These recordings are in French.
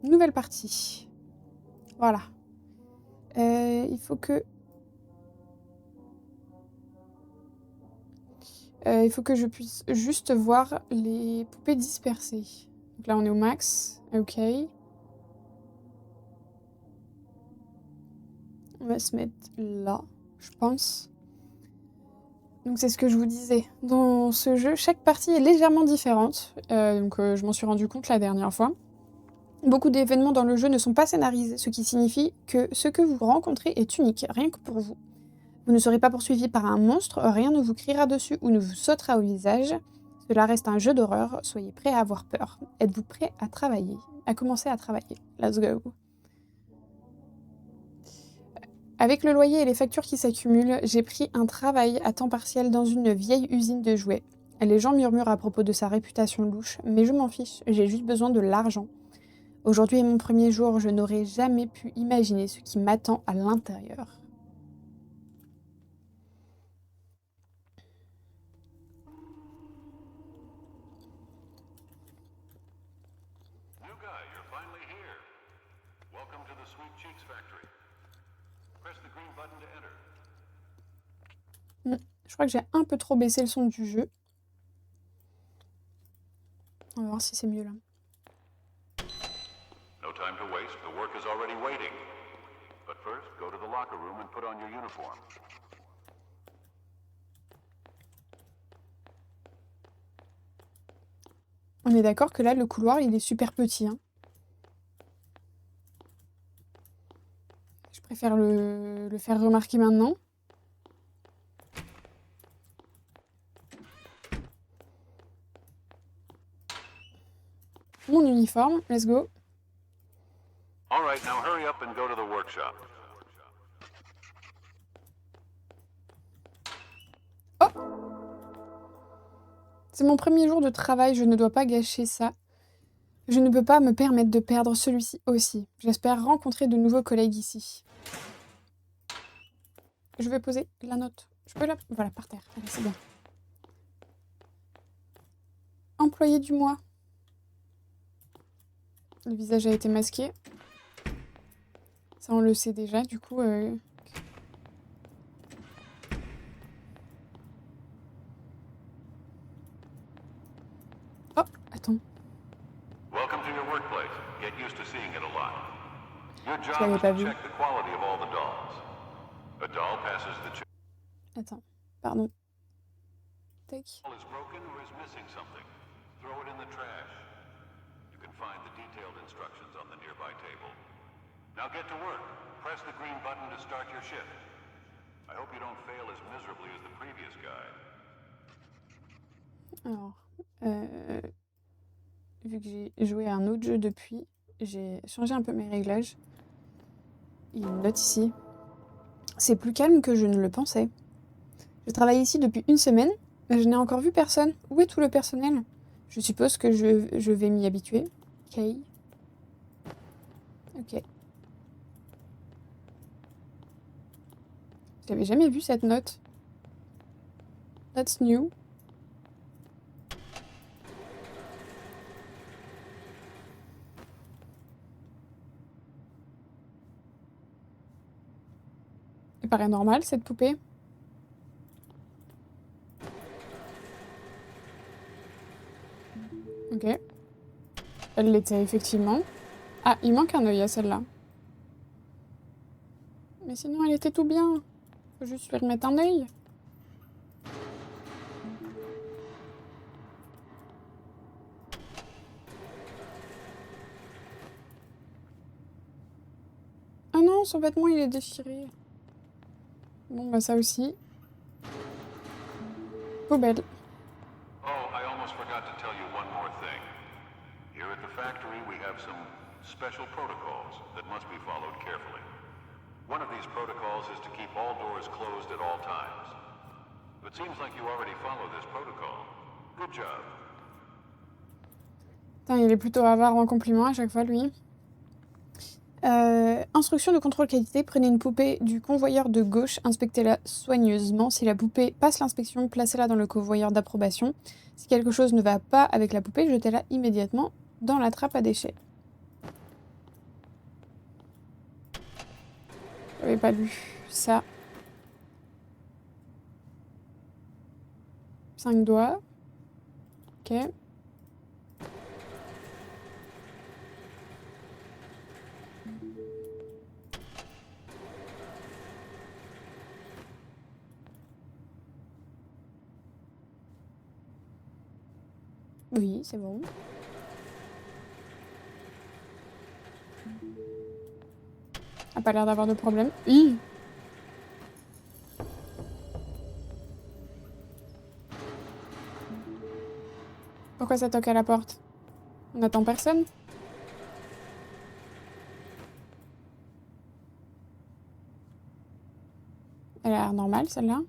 Nouvelle partie. Voilà. Il faut que... il faut que je puisse juste voir les poupées dispersées. Donc là, on est au max. Ok. On va se mettre là, je pense. Donc c'est ce que je vous disais. Dans ce jeu, chaque partie est légèrement différente. Je m'en suis rendu compte la dernière fois. Beaucoup d'événements dans le jeu ne sont pas scénarisés, ce qui signifie que ce que vous rencontrez est unique, rien que pour vous. Vous ne serez pas poursuivi par un monstre, rien ne vous criera dessus ou ne vous sautera au visage. Cela reste un jeu d'horreur, soyez prêts à avoir peur. Êtes-vous prêts à travailler? À commencer à travailler. Let's go. Avec le loyer et les factures qui s'accumulent, j'ai pris un travail à temps partiel dans une vieille usine de jouets. Les gens murmurent à propos de sa réputation louche, mais je m'en fiche, j'ai juste besoin de l'argent. Aujourd'hui est mon premier jour, je n'aurais jamais pu imaginer ce qui m'attend à l'intérieur. Je crois que j'ai un peu trop baissé le son du jeu. On va voir si c'est mieux là. No time to waste, the work is already waiting. But first, go to the locker room and put on your uniform. On est d'accord que là, le couloir, il est super petit. Hein. Je préfère le faire remarquer maintenant. Mon uniforme, let's go. All right, now hurry up and go to the workshop. Oh! C'est mon premier jour de travail, je ne dois pas gâcher ça. Je ne peux pas me permettre de perdre celui-ci aussi. J'espère rencontrer de nouveaux collègues ici. Je vais poser la note. Je peux la... Voilà, par terre. Allez, c'est bien. Employé du mois. Le visage a été masqué. Ça, on le sait déjà, du coup... Oh, attends. Welcome to your workplace. Get used to seeing it a lot. Your Je job l'avais is pas to vu. check the quality of all the dolls. A doll passes the check. Attends, pardon. Tac. Is broken or is missing something. Throw it in the trash. You can find the detailed instructions on the nearby table. Now get to work. Press the green button to start your shift. I hope you don't fail as miserably as the previous guy. Alors, vu que j'ai joué à un autre jeu depuis, j'ai changé un peu mes réglages. Il y a une note ici. C'est plus calme que je ne le pensais. Je travaille ici depuis une semaine, mais je n'ai encore vu personne. Où est tout le personnel? Je suppose que je vais m'y habituer. Ok. Ok. J'avais jamais vu cette note. That's new. Elle paraît normale, cette poupée. Ok. Elle l'était effectivement. Ah, il manque un œil à celle-là. Mais sinon, elle était tout bien. Faut juste lui remettre un œil. Ah non, son vêtement, il est déchiré. Bon, bah ça aussi. Poubelle. Oh, I almost forgot to tell you one more thing. Here at the factory, we have some special protocols that must be followed carefully. One of these protocols is to keep all doors closed at all times. It seems like you already follow this protocol. Good job. Putain, il est plutôt avare en compliments à chaque fois, lui. Instruction de contrôle qualité. Prenez une poupée du convoyeur de gauche, inspectez-la soigneusement. Si la poupée passe l'inspection, placez-la dans le convoyeur d'approbation. Si quelque chose ne va pas avec la poupée, jetez-la immédiatement dans la trappe à déchets. J'avais pas lu ça. 5 doigts. Ok. Oui, c'est bon. A pas l'air d'avoir de problème. Oui. Pourquoi ça toque à la porte? On n'attend personne? Elle a l'air normale, celle-là.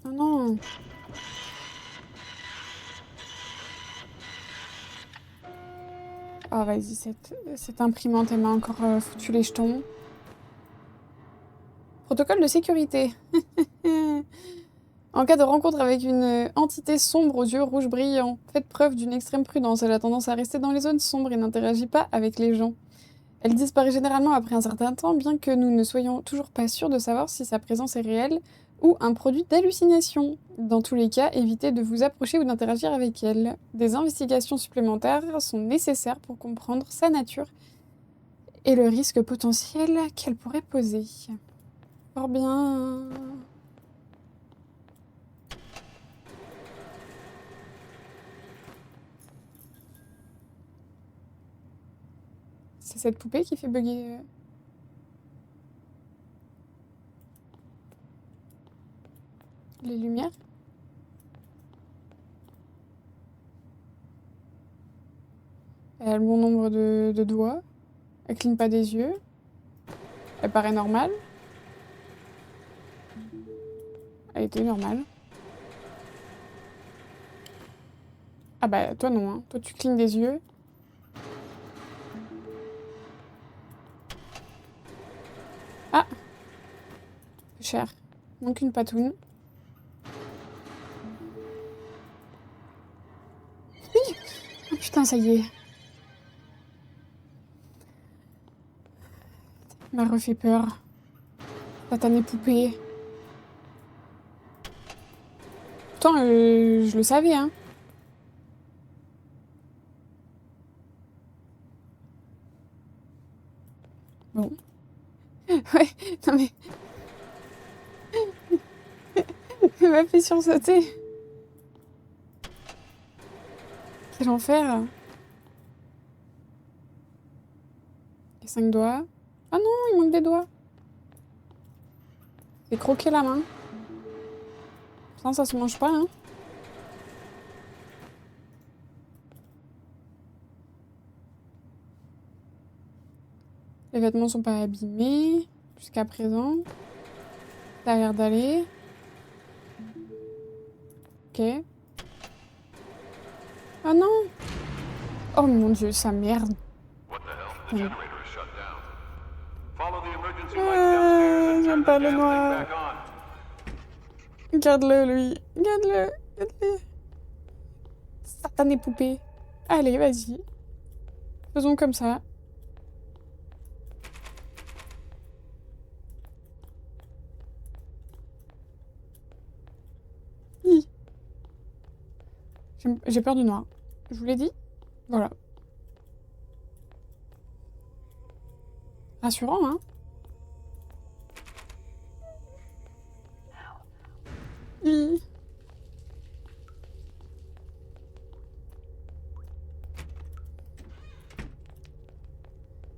Oh non. Oh vas-y, cette imprimante, elle m'a encore foutu les jetons. Protocole de sécurité. En cas de rencontre avec une entité sombre aux yeux rouges brillants, faites preuve d'une extrême prudence. Elle a tendance à rester dans les zones sombres et n'interagit pas avec les gens. Elle disparaît généralement après un certain temps, bien que nous ne soyons toujours pas sûrs de savoir si sa présence est réelle ou un produit d'hallucination. Dans tous les cas, évitez de vous approcher ou d'interagir avec elle. Des investigations supplémentaires sont nécessaires pour comprendre sa nature et le risque potentiel qu'elle pourrait poser. Fort bien. C'est cette poupée qui fait bugger. Les lumières. Elle a le bon nombre de doigts. Elle cligne pas des yeux. Elle paraît normale. Elle était normale. Ah bah toi non, hein. Toi tu clignes des yeux. Ah! Cher. Donc une patoune. Oui. Oh putain, ça y est. Il m'a refait peur. Satanée poupée. Pourtant, je le savais, hein. Bon. Ouais, non mais... Elle m'a fait sursauter. Quel enfer. Les 5 doigts. Ah non, il manque des doigts. J'ai croqué la main. Pourtant, ça se mange pas, hein. Les vêtements sont pas abîmés jusqu'à présent. Ça a l'air d'aller. Ok. Ah non! Oh mon dieu, sa merde. J'aime pas le noir. Garde-le, lui. Garde-le. Garde-le. Satanée poupée. Allez, vas-y. Faisons comme ça. J'ai peur du noir. Je vous l'ai dit. Voilà. Rassurant, hein? Hi.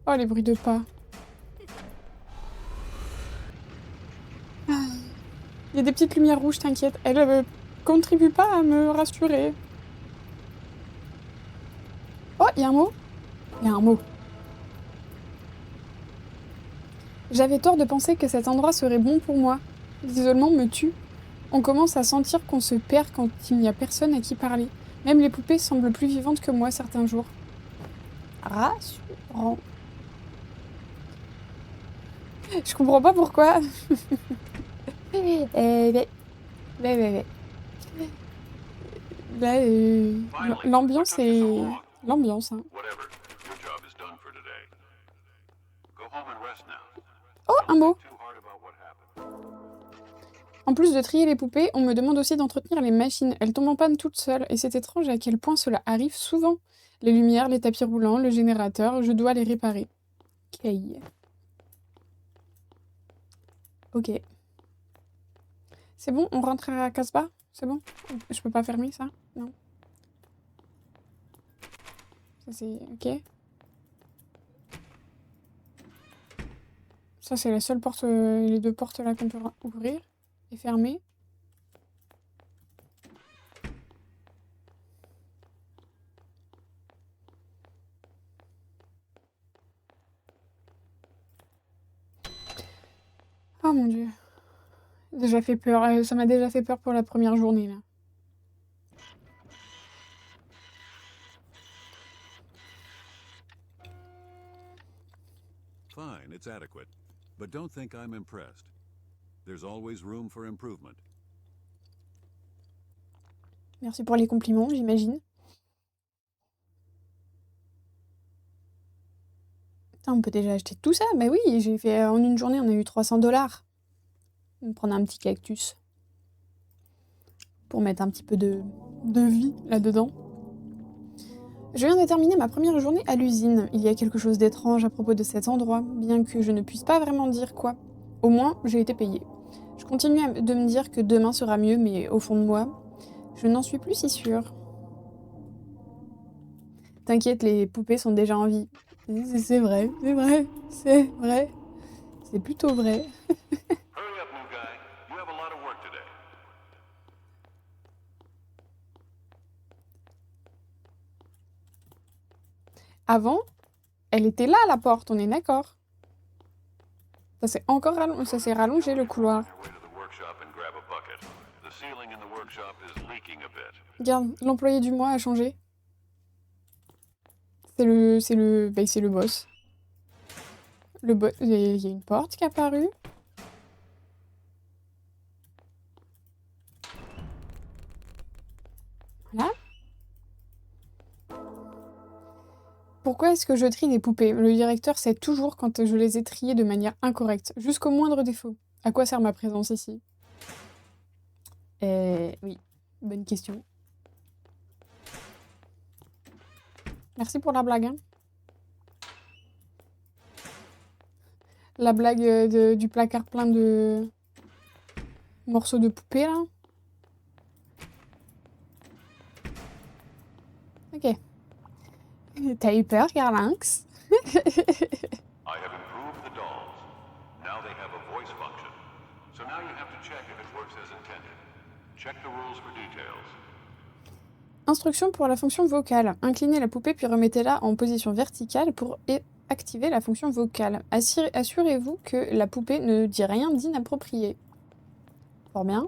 Oh, les bruits de pas. Il y a des petites lumières rouges, t'inquiète. Elle contribue pas à me rassurer. Oh, il y a un mot. Il y a un mot. J'avais tort de penser que cet endroit serait bon pour moi. L'isolement me tue. On commence à sentir qu'on se perd quand il n'y a personne à qui parler. Même les poupées semblent plus vivantes que moi certains jours. Rassurant. Je comprends pas pourquoi. Là, Finally, what l'ambiance took you so est... long? L'ambiance, hein. Whatever. Your job is done for today. Go home and rest now. Oh, un Don't mot! think too hard about what happened. En plus de trier les poupées, on me demande aussi d'entretenir les machines. Elles tombent en panne toutes seules, et c'est étrange à quel point cela arrive souvent. Les lumières, les tapis roulants, le générateur, je dois les réparer. Ok. Ok. C'est bon, on rentre à Casbah? C'est bon? Je peux pas fermer ça? Non. Ça c'est... ok. Ça c'est la seule porte, les deux portes là qu'on peut ouvrir et fermer. Oh mon dieu. Déjà fait peur, ça m'a déjà fait peur pour la première journée là. Fine, it's adequate. But don't think I'm impressed. There's always room for improvement. Merci pour les compliments, j'imagine. Putain, on peut déjà acheter tout ça? Bah oui, j'ai fait en une journée, on a eu 300 $. On va prendre un petit cactus pour mettre un petit peu de vie là-dedans. Je viens de terminer ma première journée à l'usine. Il y a quelque chose d'étrange à propos de cet endroit, bien que je ne puisse pas vraiment dire quoi. Au moins, j'ai été payée. Je continue de me dire que demain sera mieux, mais au fond de moi, je n'en suis plus si sûre. T'inquiète, les poupées sont déjà en vie. C'est vrai, c'est vrai, c'est vrai. C'est plutôt vrai. Hurry up, new guy. You have a lot of work today. Avant, elle était là, la porte, on est d'accord. Ça s'est encore ça s'est rallongé le couloir. Your way to the workshop and grab a bucket. The ceiling in the workshop is leaking a bit. Regarde, l'employé du mois a changé. C'est le boss. Il y a une porte qui est apparue. Voilà. Pourquoi est-ce que je trie des poupées? Le directeur sait toujours quand je les ai triées de manière incorrecte, jusqu'au moindre défaut. À quoi sert ma présence ici? Oui, bonne question. Merci pour la blague, hein. La blague du placard plein de morceaux de poupées, là. Ok. T'as eu peur, Garlynx? I have improved the dolls. Now they have a voice function. So now you have to check if it works as intended. Check the rules for details. Instruction pour la fonction vocale. Inclinez la poupée puis remettez-la en position verticale pour activer la fonction vocale. Assurez-vous que la poupée ne dit rien d'inapproprié. Fort bien.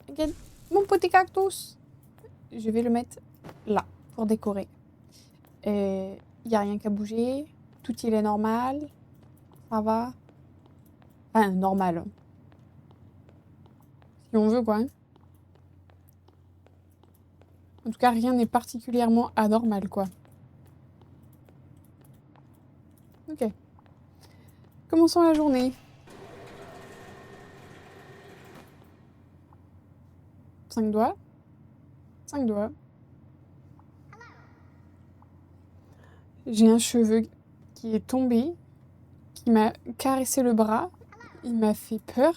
Regarde, mon petit cactus. Je vais le mettre là pour décorer. Il n'y a rien qu'à bouger. Tout il est normal. Ça va. Enfin, normal. Si on veut, quoi. Hein. En tout cas, rien n'est particulièrement anormal, quoi. Ok. Commençons la journée. 5 doigts. 5 doigts. J'ai un cheveu qui est tombé, qui m'a caressé le bras. Il m'a fait peur.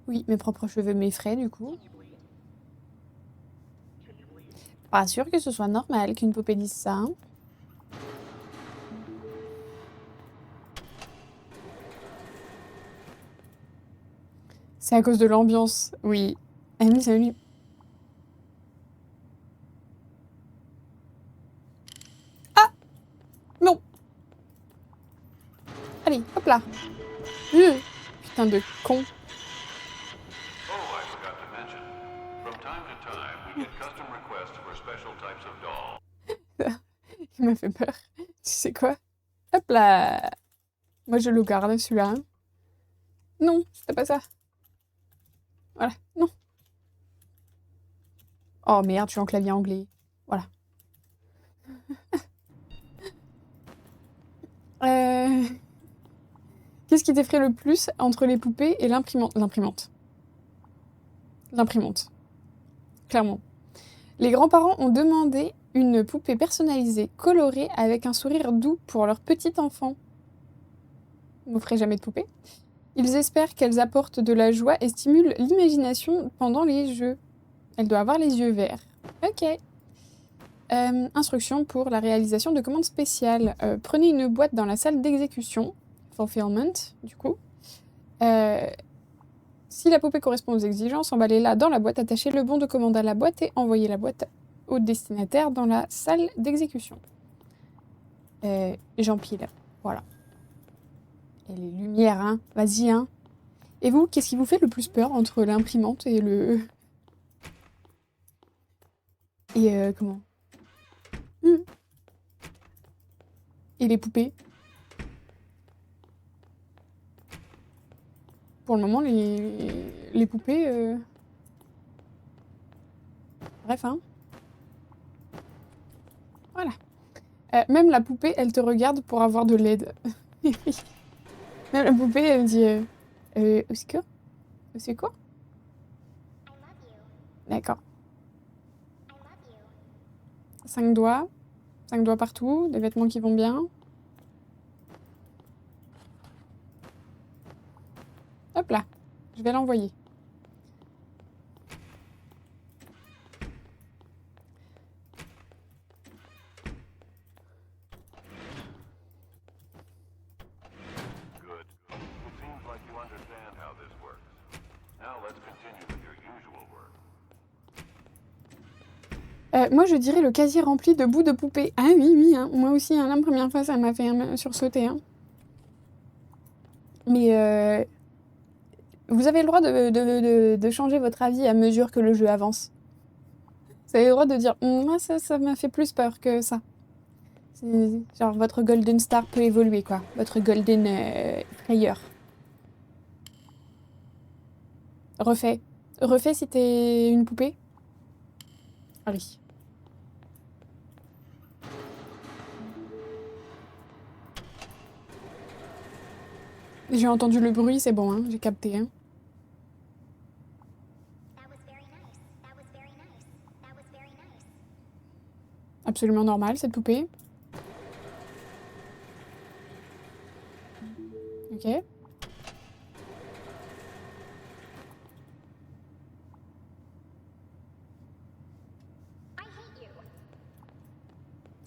Oui, mes propres cheveux m'effraient du coup. Pas sûr que ce soit normal qu'une poupée dise ça. Hein. C'est à cause de l'ambiance, oui. Amy, salut. Ah! Non! Allez, hop là. Putain de con. Oh, I forgot to mention. From time to time, we get custom requests for special types of dolls. Il m'a fait peur. Tu sais quoi? Hop là! Moi, je le garde, celui-là. Hein. Non, c'était pas ça. Voilà, non. Oh merde, je suis en clavier anglais. Voilà. Qu'est-ce qui t'effraie le plus entre les poupées et l'imprimante? L'imprimante. Clairement. Les grands-parents ont demandé une poupée personnalisée, colorée, avec un sourire doux pour leur petit enfant. Vous m'offrez jamais de poupée? Ils espèrent qu'elles apportent de la joie et stimulent l'imagination pendant les jeux. Elle doit avoir les yeux verts. Ok. Instruction pour la réalisation de commandes spéciales. Prenez une boîte dans la salle d'exécution. Fulfillment, du coup. Si la poupée correspond aux exigences, emballez-la dans la boîte, attachez le bon de commande à la boîte et envoyez la boîte au destinataire dans la salle d'exécution. J'empile. Voilà. Et les lumières, hein. Vas-y, hein. Et vous, qu'est-ce qui vous fait le plus peur entre l'imprimante et le... Et comment? Et les poupées? Pour le moment, les poupées... Bref, hein. Voilà. Même la poupée, elle te regarde pour avoir de l'aide. Même la poupée, elle dit... au secours? Au secours? D'accord. 5 doigts. 5 doigts partout. Des vêtements qui vont bien. Hop là. Je vais l'envoyer. Good. It seems like you understand how this works. Now let's continue with your usual work. Moi, je dirais le casier rempli de bouts de poupée. Ah oui, oui, hein. Moi aussi, hein, la première fois, ça m'a fait sursauter. Hein. Mais vous avez le droit de changer votre avis à mesure que le jeu avance. Vous avez le droit de dire moi, ça m'a fait plus peur que ça. Genre, votre Golden Star peut évoluer, quoi. Votre Golden Frayeur. Refais. Refais si t'es une poupée. Allez. J'ai entendu le bruit, c'est bon, hein, j'ai capté. Hein. Absolument normal, cette poupée. Ok.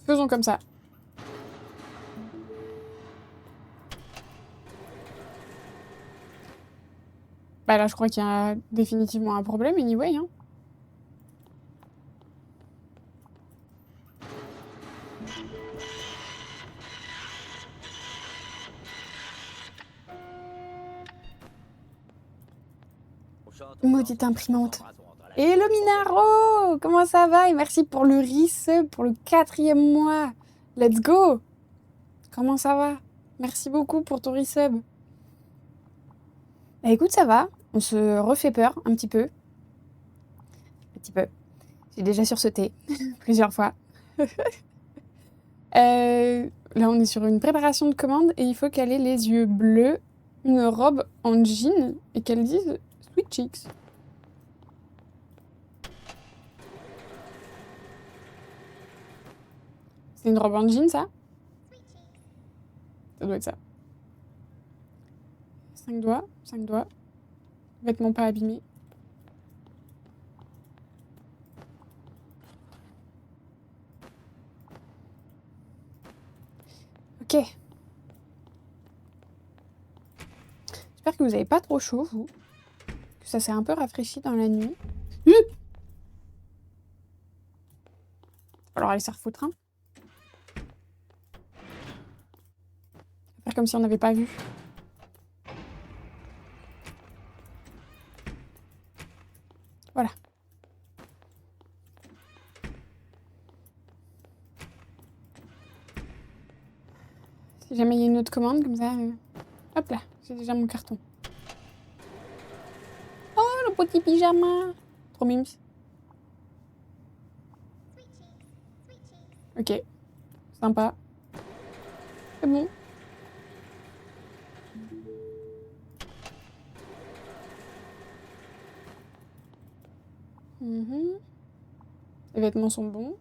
Faisons comme ça. Bah là, je crois qu'il y a définitivement un problème, anyway. Hein. Maudite imprimante. Hello Minaro! Comment ça va? Et merci pour le resub pour le 4e mois. Let's go! Comment ça va? Merci beaucoup pour ton resub. Bah écoute, ça va. On se refait peur un petit peu. Un petit peu. J'ai déjà sursauté plusieurs fois. Là, on est sur une préparation de commande et il faut qu'elle ait les yeux bleus, une robe en jean et qu'elle dise Sweet Cheeks. C'est une robe en jean, ça? Ça doit être ça. 5 doigts, 5 doigts. Vêtements pas abîmés. Ok. J'espère que vous avez pas trop chaud, vous. Que ça s'est un peu rafraîchi dans la nuit. Alors aller se refoutre, hein. Faire comme si on n'avait pas vu. Voilà. Si jamais il y a une autre commande, comme ça... Hop là, j'ai déjà mon carton. Oh, le petit pyjama! Trop mimes. Ok, sympa. C'est bon. Les vêtements sont bons.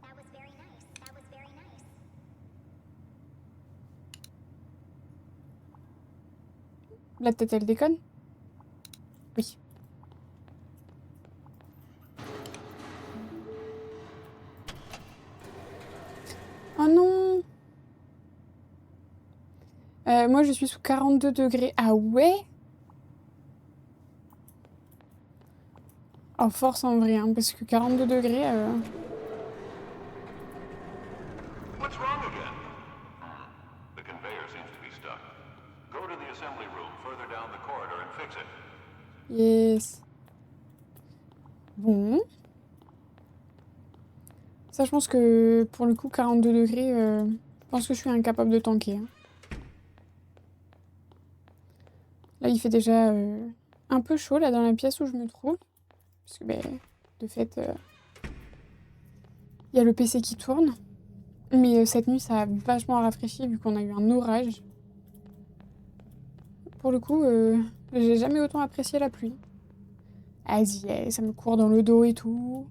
La tête, elle déconne? Oui. Oh non! Moi, je suis sous 42 degrés. Ah ouais? Oh, force en vrai, hein, parce que 42 degrés... What's wrong again? The conveyor seems to be stuck. Go to the assembly room further down the corridor and fix it. Yes. Bon. Ça, je pense que pour le coup, 42 degrés, je pense que je suis incapable de tanker. Hein. Là, il fait déjà un peu chaud là dans la pièce où je me trouve. Parce que, ben, de fait, il y a le PC qui tourne. Mais cette nuit, ça a vachement rafraîchi vu qu'on a eu un orage. Pour le coup, j'ai jamais autant apprécié la pluie. Vas-y, ça me court dans le dos et tout.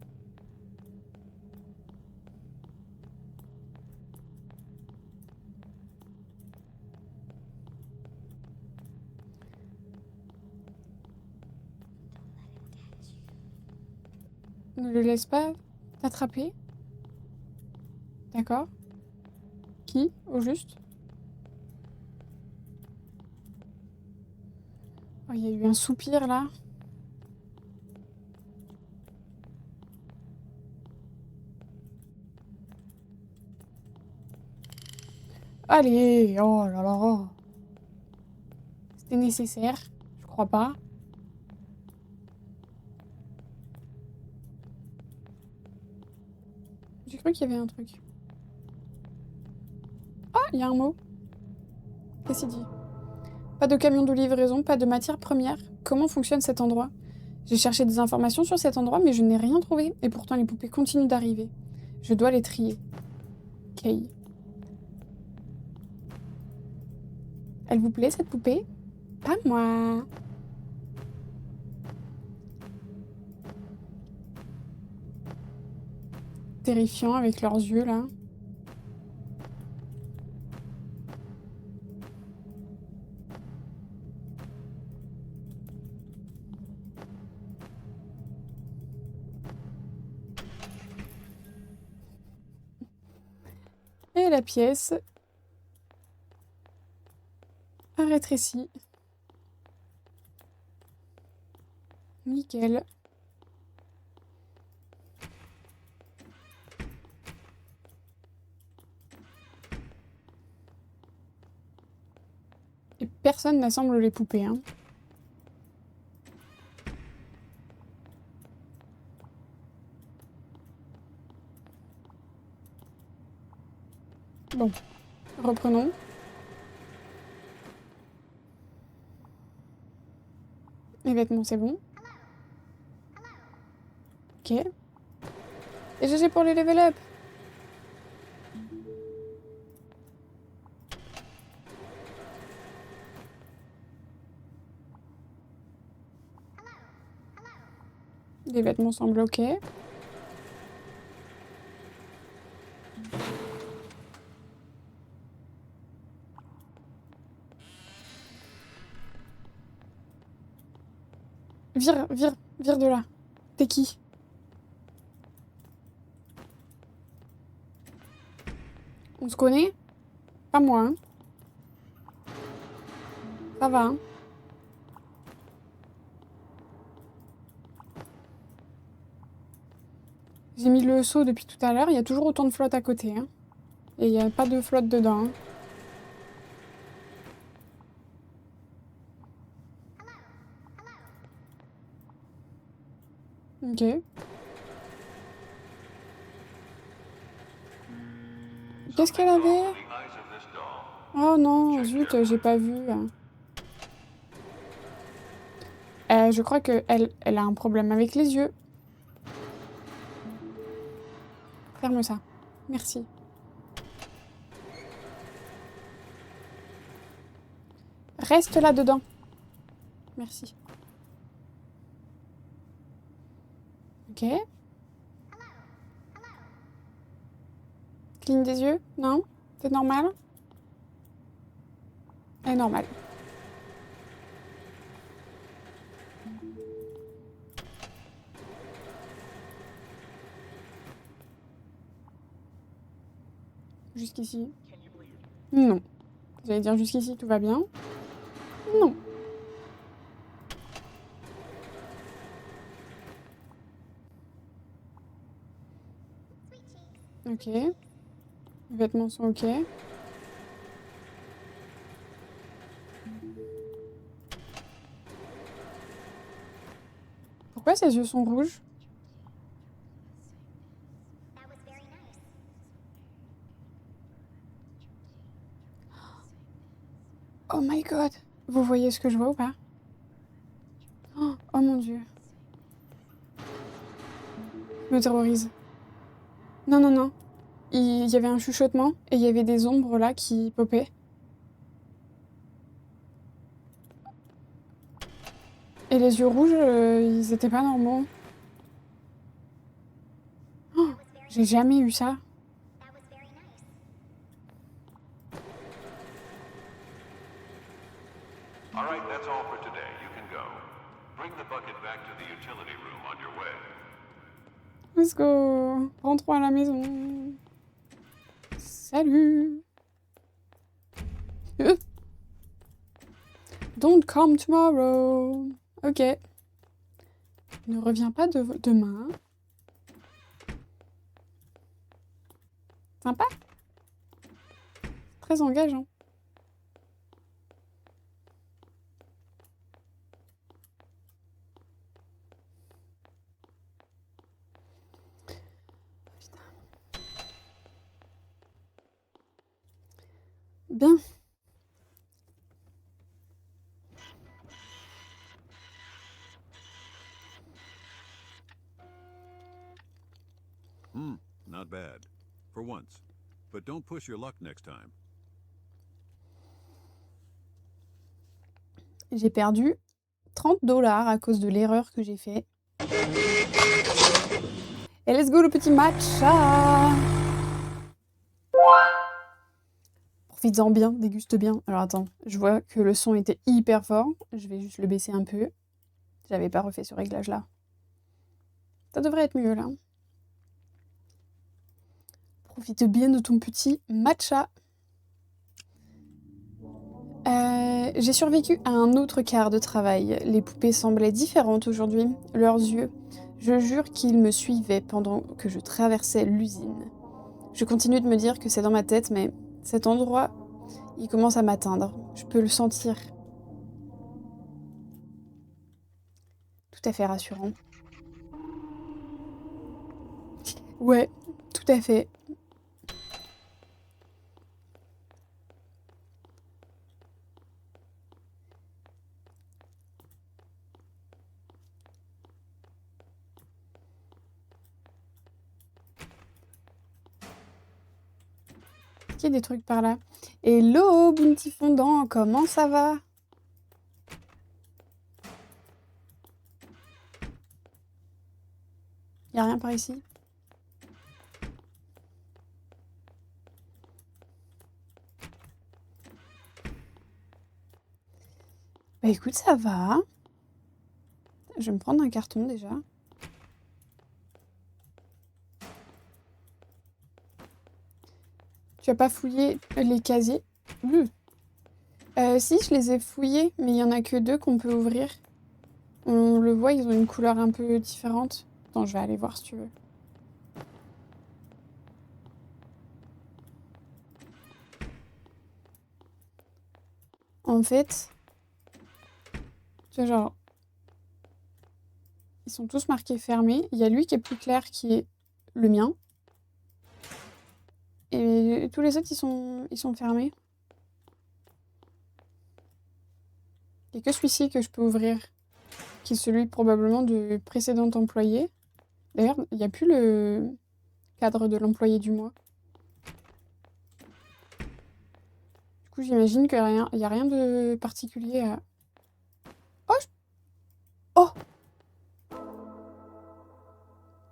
Ne le laisse pas t'attraper. D'accord. Qui, au juste? Oh, il y a eu un soupir là. Allez, oh là là. C'était nécessaire, je crois pas. J'ai cru qu'il y avait un truc. Ah, il y a un mot. Qu'est-ce qu'il dit? Pas de camion de livraison, pas de matière première. Comment fonctionne cet endroit? J'ai cherché des informations sur cet endroit, mais je n'ai rien trouvé. Et pourtant, les poupées continuent d'arriver. Je dois les trier. Kay. Elle vous plaît, cette poupée? Pas moi. Terrifiant avec leurs yeux, là. Et la pièce a rétréci. Nickel. Et personne n'assemble les poupées, hein. Bon, reprenons. Les vêtements, c'est bon. Ok. Et GG pour les level up. Les vêtements semblent ok. Vire, vire, vire de là. T'es qui? On se connaît? Pas moi, hein. Ça va, hein. J'ai mis le seau depuis tout à l'heure, il y a toujours autant de flotte à côté, hein. Et il n'y a pas de flotte dedans, hein. Ok. Qu'est-ce qu'elle avait? Oh non, zut, j'ai pas vu. Je crois qu'elle a un problème avec les yeux. Ferme ça. Merci. Reste là-dedans. Merci. Ok. Cligne des yeux? Non? C'est normal? Elle est normale. Jusqu'ici? Non. J'allais dire jusqu'ici, tout va bien? Non. Ok. Les vêtements sont ok. Pourquoi ses yeux sont rouges? Oh my god! Vous voyez ce que je vois ou pas? Oh mon dieu. Je me terrorise. Non, non, non. Il y avait un chuchotement et il y avait des ombres là qui popaient. Et les yeux rouges, ils étaient pas normaux. Oh, j'ai jamais eu ça. All right, that's all for today. You can go. Bring the bucket back to the utility room on your way. Let's go. Rentrons à la maison. Salut. Don't come tomorrow. Ok. Ne reviens pas demain. Sympa. Très engageant. Bien. Not bad. For once. But don't push your luck next time. J'ai perdu 30$ à cause de l'erreur que j'ai fait. Et let's go le petit matcha. Profites-en bien, déguste bien. Alors attends, je vois que le son était hyper fort. Je vais juste le baisser un peu. J'avais pas refait ce réglage là. Ça devrait être mieux là. Profite bien de ton petit matcha. J'ai survécu à un autre quart de travail. Les poupées semblaient différentes aujourd'hui. Leurs yeux, je jure qu'ils me suivaient pendant que je traversais l'usine. Je continue de me dire que c'est dans ma tête, mais cet endroit, il commence à m'atteindre. Je peux le sentir. Tout à fait rassurant. Ouais, tout à fait. Est-ce qu'il y a des trucs par là? Hello, Bounty Fondant, comment ça va? Y a rien par ici? Bah écoute, ça va. Je vais me prendre un carton déjà. Tu as pas fouillé les casiers? Si, je les ai fouillés, mais il y en a que 2 qu'on peut ouvrir. On le voit, ils ont une couleur un peu différente. Attends, je vais aller voir si tu veux. En fait, tu vois, genre, ils sont tous marqués fermés. Il y a lui qui est plus clair, qui est le mien. Et tous les autres, ils sont fermés. Il n'y a que celui-ci que je peux ouvrir, qui est celui probablement du précédent employé. D'ailleurs, il n'y a plus le cadre de l'employé du mois. Du coup, j'imagine qu'il n'y a rien de particulier à... Oh, oh!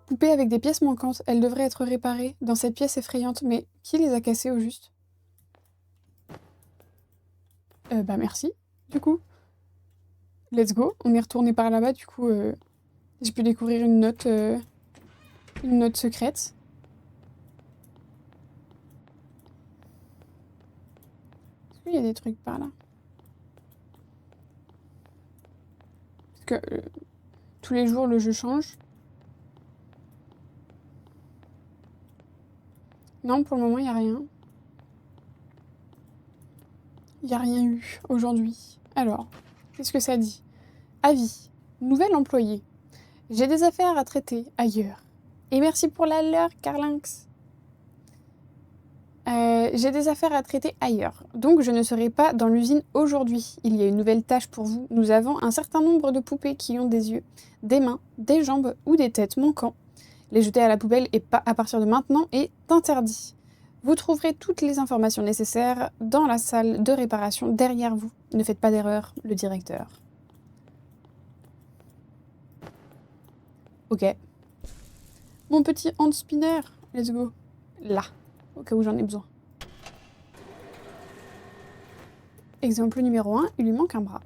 Poupée avec des pièces manquantes. Elle devrait être réparée dans cette pièce effrayante. Mais qui les a cassées au juste? Bah merci, du coup. Let's go. On est retourné par là-bas, du coup, j'ai pu découvrir une note secrète. Est-ce qu'il y a des trucs par là? Parce que tous les jours, le jeu change. Non, pour le moment, il n'y a rien. Il n'y a rien eu aujourd'hui. Alors, qu'est-ce que ça dit? Avis. Nouvel employé. J'ai des affaires à traiter ailleurs. Et merci pour la leur, Carlinx. J'ai des affaires à traiter ailleurs, donc je ne serai pas dans l'usine aujourd'hui. Il y a une nouvelle tâche pour vous. Nous avons un certain nombre de poupées qui ont des yeux, des mains, des jambes ou des têtes manquants. Les jeter à la poubelle et pas à partir de maintenant est interdit. Vous trouverez toutes les informations nécessaires dans la salle de réparation derrière vous. Ne faites pas d'erreur, le directeur. Ok. Mon petit hand spinner, let's go. Là, au cas où j'en ai besoin. Exemple numéro 1, il lui manque un bras.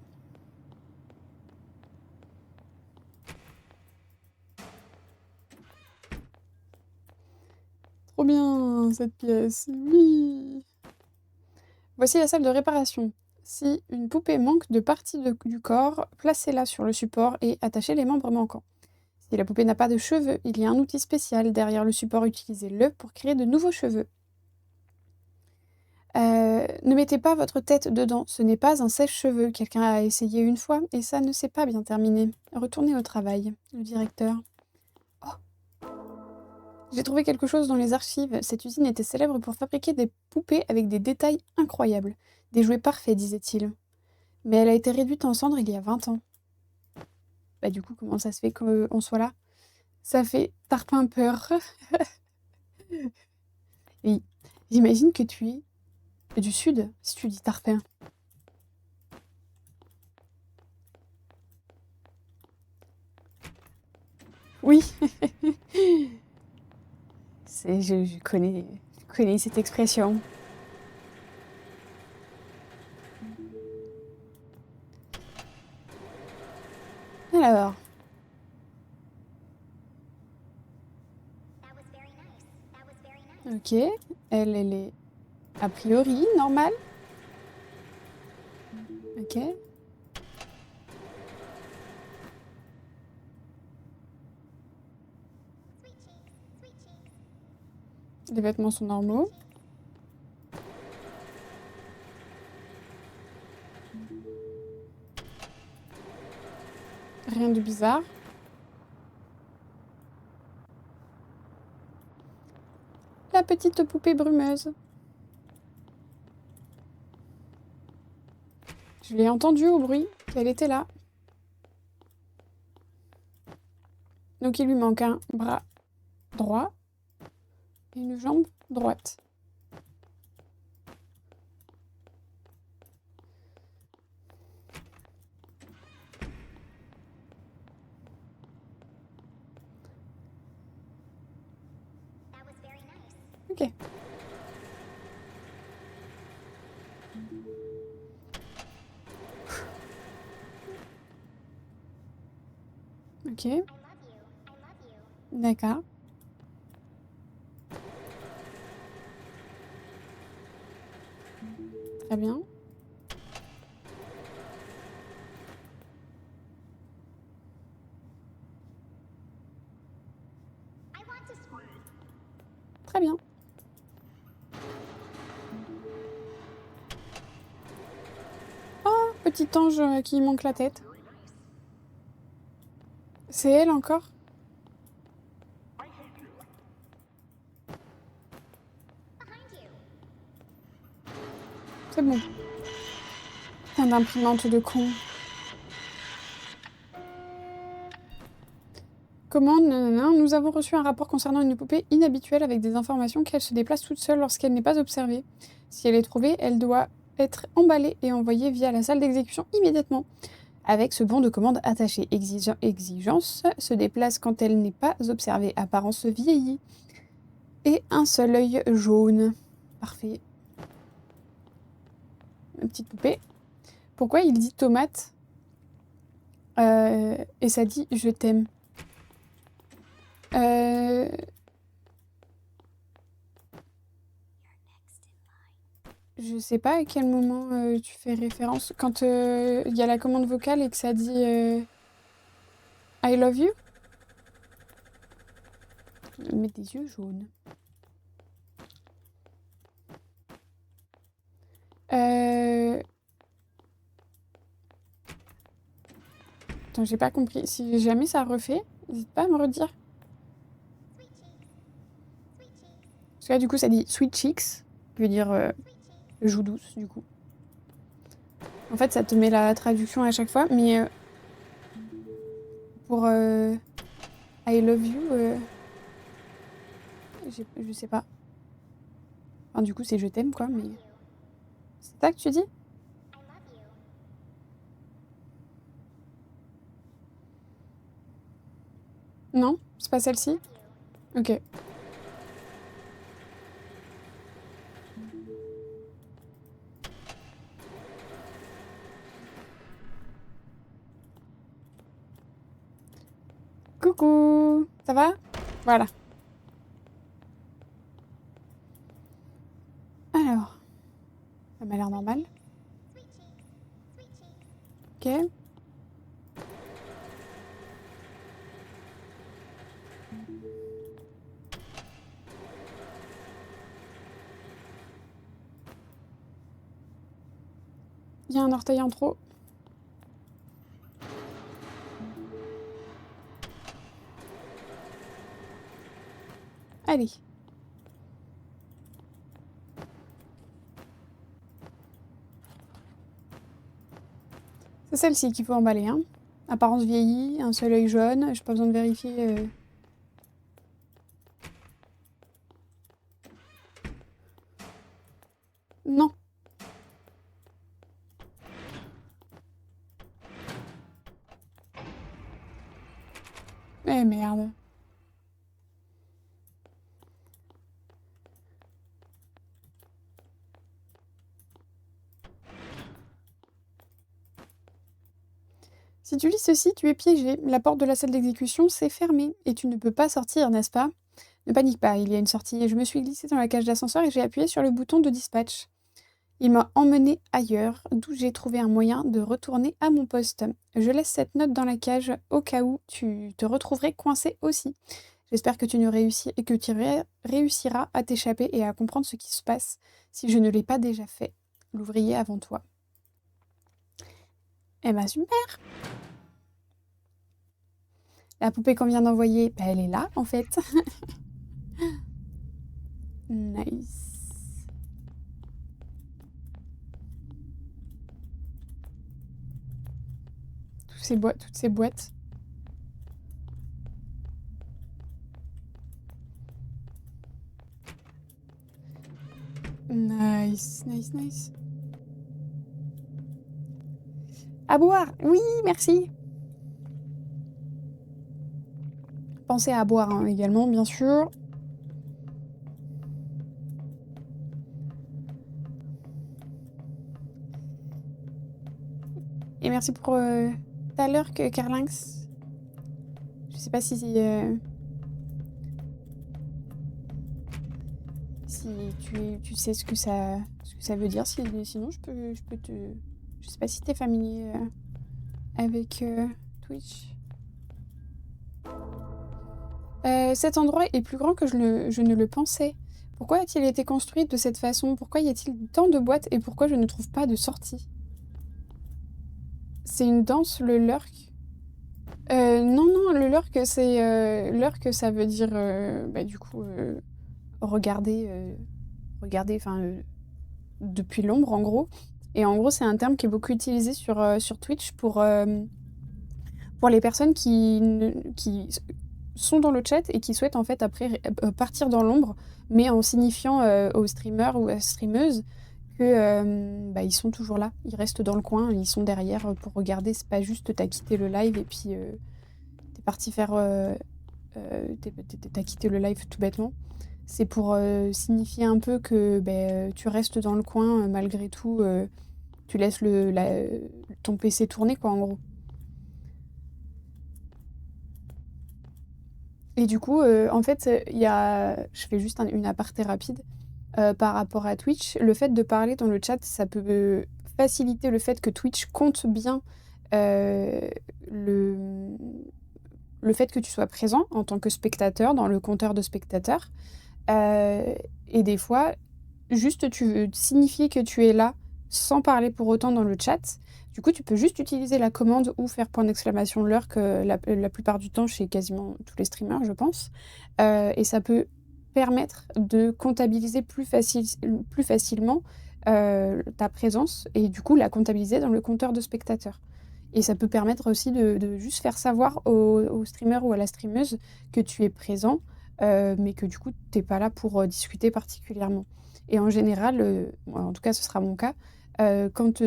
Trop bien, cette pièce. Oui. Voici la salle de réparation. Si une poupée manque de partie du corps, placez-la sur le support et attachez les membres manquants. Si la poupée n'a pas de cheveux, il y a un outil spécial derrière le support. Utilisez-le pour créer de nouveaux cheveux. Ne mettez pas votre tête dedans, ce n'est pas un sèche-cheveux. Quelqu'un a essayé une fois et ça ne s'est pas bien terminé. Retournez au travail, le directeur. Oh! J'ai trouvé quelque chose dans les archives. Cette usine était célèbre pour fabriquer des poupées avec des détails incroyables. Des jouets parfaits, disait-il. Mais elle a été réduite en cendres il y a 20 ans. Bah du coup, comment ça se fait qu'on soit là? Ça fait tarpin peur. Oui, j'imagine que tu es du sud, si tu dis tarpin. Oui. Je connais cette expression. Alors. Ok, elle est a priori normale. Ok. Les vêtements sont normaux. Rien de bizarre. La petite poupée brumeuse. Je l'ai entendue au bruit qu'elle était là. Donc il lui manque un bras droit et une jambe droite. Ok. Ok. D'accord. Très bien. Très bien. Oh, petit ange qui manque la tête. C'est elle encore? C'est bon. Putain d'imprimante de con. Commande, nanana, nous avons reçu un rapport concernant une poupée inhabituelle avec des informations qu'elle se déplace toute seule lorsqu'elle n'est pas observée. Si elle est trouvée, elle doit être emballée et envoyée via la salle d'exécution immédiatement. Avec ce bon de commande attaché. Exigence se déplace quand elle n'est pas observée. Apparence vieillie. Et un seul œil jaune. Parfait. Une petite poupée. Pourquoi il dit tomate et ça dit je t'aime? Je sais pas à quel moment tu fais référence. Quand il y a la commande vocale et que ça dit I love you? Je vais mettre des yeux jaunes. Attends, j'ai pas compris. Si jamais ça refait, n'hésite pas à me redire. Parce que là, du coup, ça dit sweet cheeks, qui veut dire joue douce, du coup. En fait, ça te met la traduction à chaque fois, mais pour I love you, je sais pas. Enfin, du coup, c'est je t'aime, quoi, mais... C'est ça que tu dis? Non? C'est pas celle-ci? Ok. Coucou! Ça va? Voilà. Alors. Ça m'a l'air normal. Ok. Il y a un orteil en trop. Allez. C'est celle-ci qu'il faut emballer, hein. Apparence vieillie, un seul œil jaune. J'ai pas besoin de vérifier. Non. Eh merde. Si tu lis ceci, tu es piégé. La porte de la salle d'exécution s'est fermée et tu ne peux pas sortir, n'est-ce pas? Ne panique pas, il y a une sortie. Je me suis glissée dans la cage d'ascenseur et j'ai appuyé sur le bouton de dispatch. Il m'a emmené ailleurs, d'où j'ai trouvé un moyen de retourner à mon poste. Je laisse cette note dans la cage au cas où tu te retrouverais coincé aussi. J'espère que tu réussiras à t'échapper et à comprendre ce qui se passe si je ne l'ai pas déjà fait. L'ouvrier avant toi. Eh ben super! La poupée qu'on vient d'envoyer, bah, elle est là en fait. Nice. Toutes ces boîtes. Nice, nice, nice. À boire! Oui, merci! Pensez à boire hein, également, bien sûr. Et merci pour tout à l'heure que Carlinx. Je sais pas si tu sais ce que ça veut dire. Sinon, je peux te. Je sais pas si t'es familier avec Twitch. Cet endroit est plus grand que je ne le pensais. Pourquoi a-t-il été construit de cette façon? Pourquoi y a-t-il tant de boîtes et pourquoi je ne trouve pas de sortie? C'est une danse, le lurk? Non, le lurk, c'est... lurk, ça veut dire, du coup, regarder, enfin, depuis l'ombre, en gros. Et en gros, c'est un terme qui est beaucoup utilisé sur Twitch pour les personnes qui sont dans le chat et qui souhaitent en fait après partir dans l'ombre, mais en signifiant aux streamers ou à streameuses que ils sont toujours là, ils restent dans le coin, ils sont derrière pour regarder. C'est pas juste t'as quitté le live et puis t'es parti faire... t'as quitté le live tout bêtement. C'est pour signifier un peu que tu restes dans le coin malgré tout, tu laisses ton PC tourner quoi en gros. Et du coup, en fait, je fais juste une aparté rapide par rapport à Twitch. Le fait de parler dans le chat, ça peut faciliter le fait que Twitch compte bien euh, le, le fait que tu sois présent en tant que spectateur dans le compteur de spectateurs. Et des fois, juste tu veux signifier que tu es là sans parler pour autant dans le chat. Du coup, tu peux juste utiliser la commande ou faire point d'exclamation lurk la plupart du temps chez quasiment tous les streamers, je pense. Et ça peut permettre de comptabiliser plus facilement ta présence et du coup la comptabiliser dans le compteur de spectateurs. Et ça peut permettre aussi de juste faire savoir au streamer ou à la streameuse que tu es présent, mais que du coup, tu n'es pas là pour discuter particulièrement. Et en général, en tout cas, ce sera mon cas, quand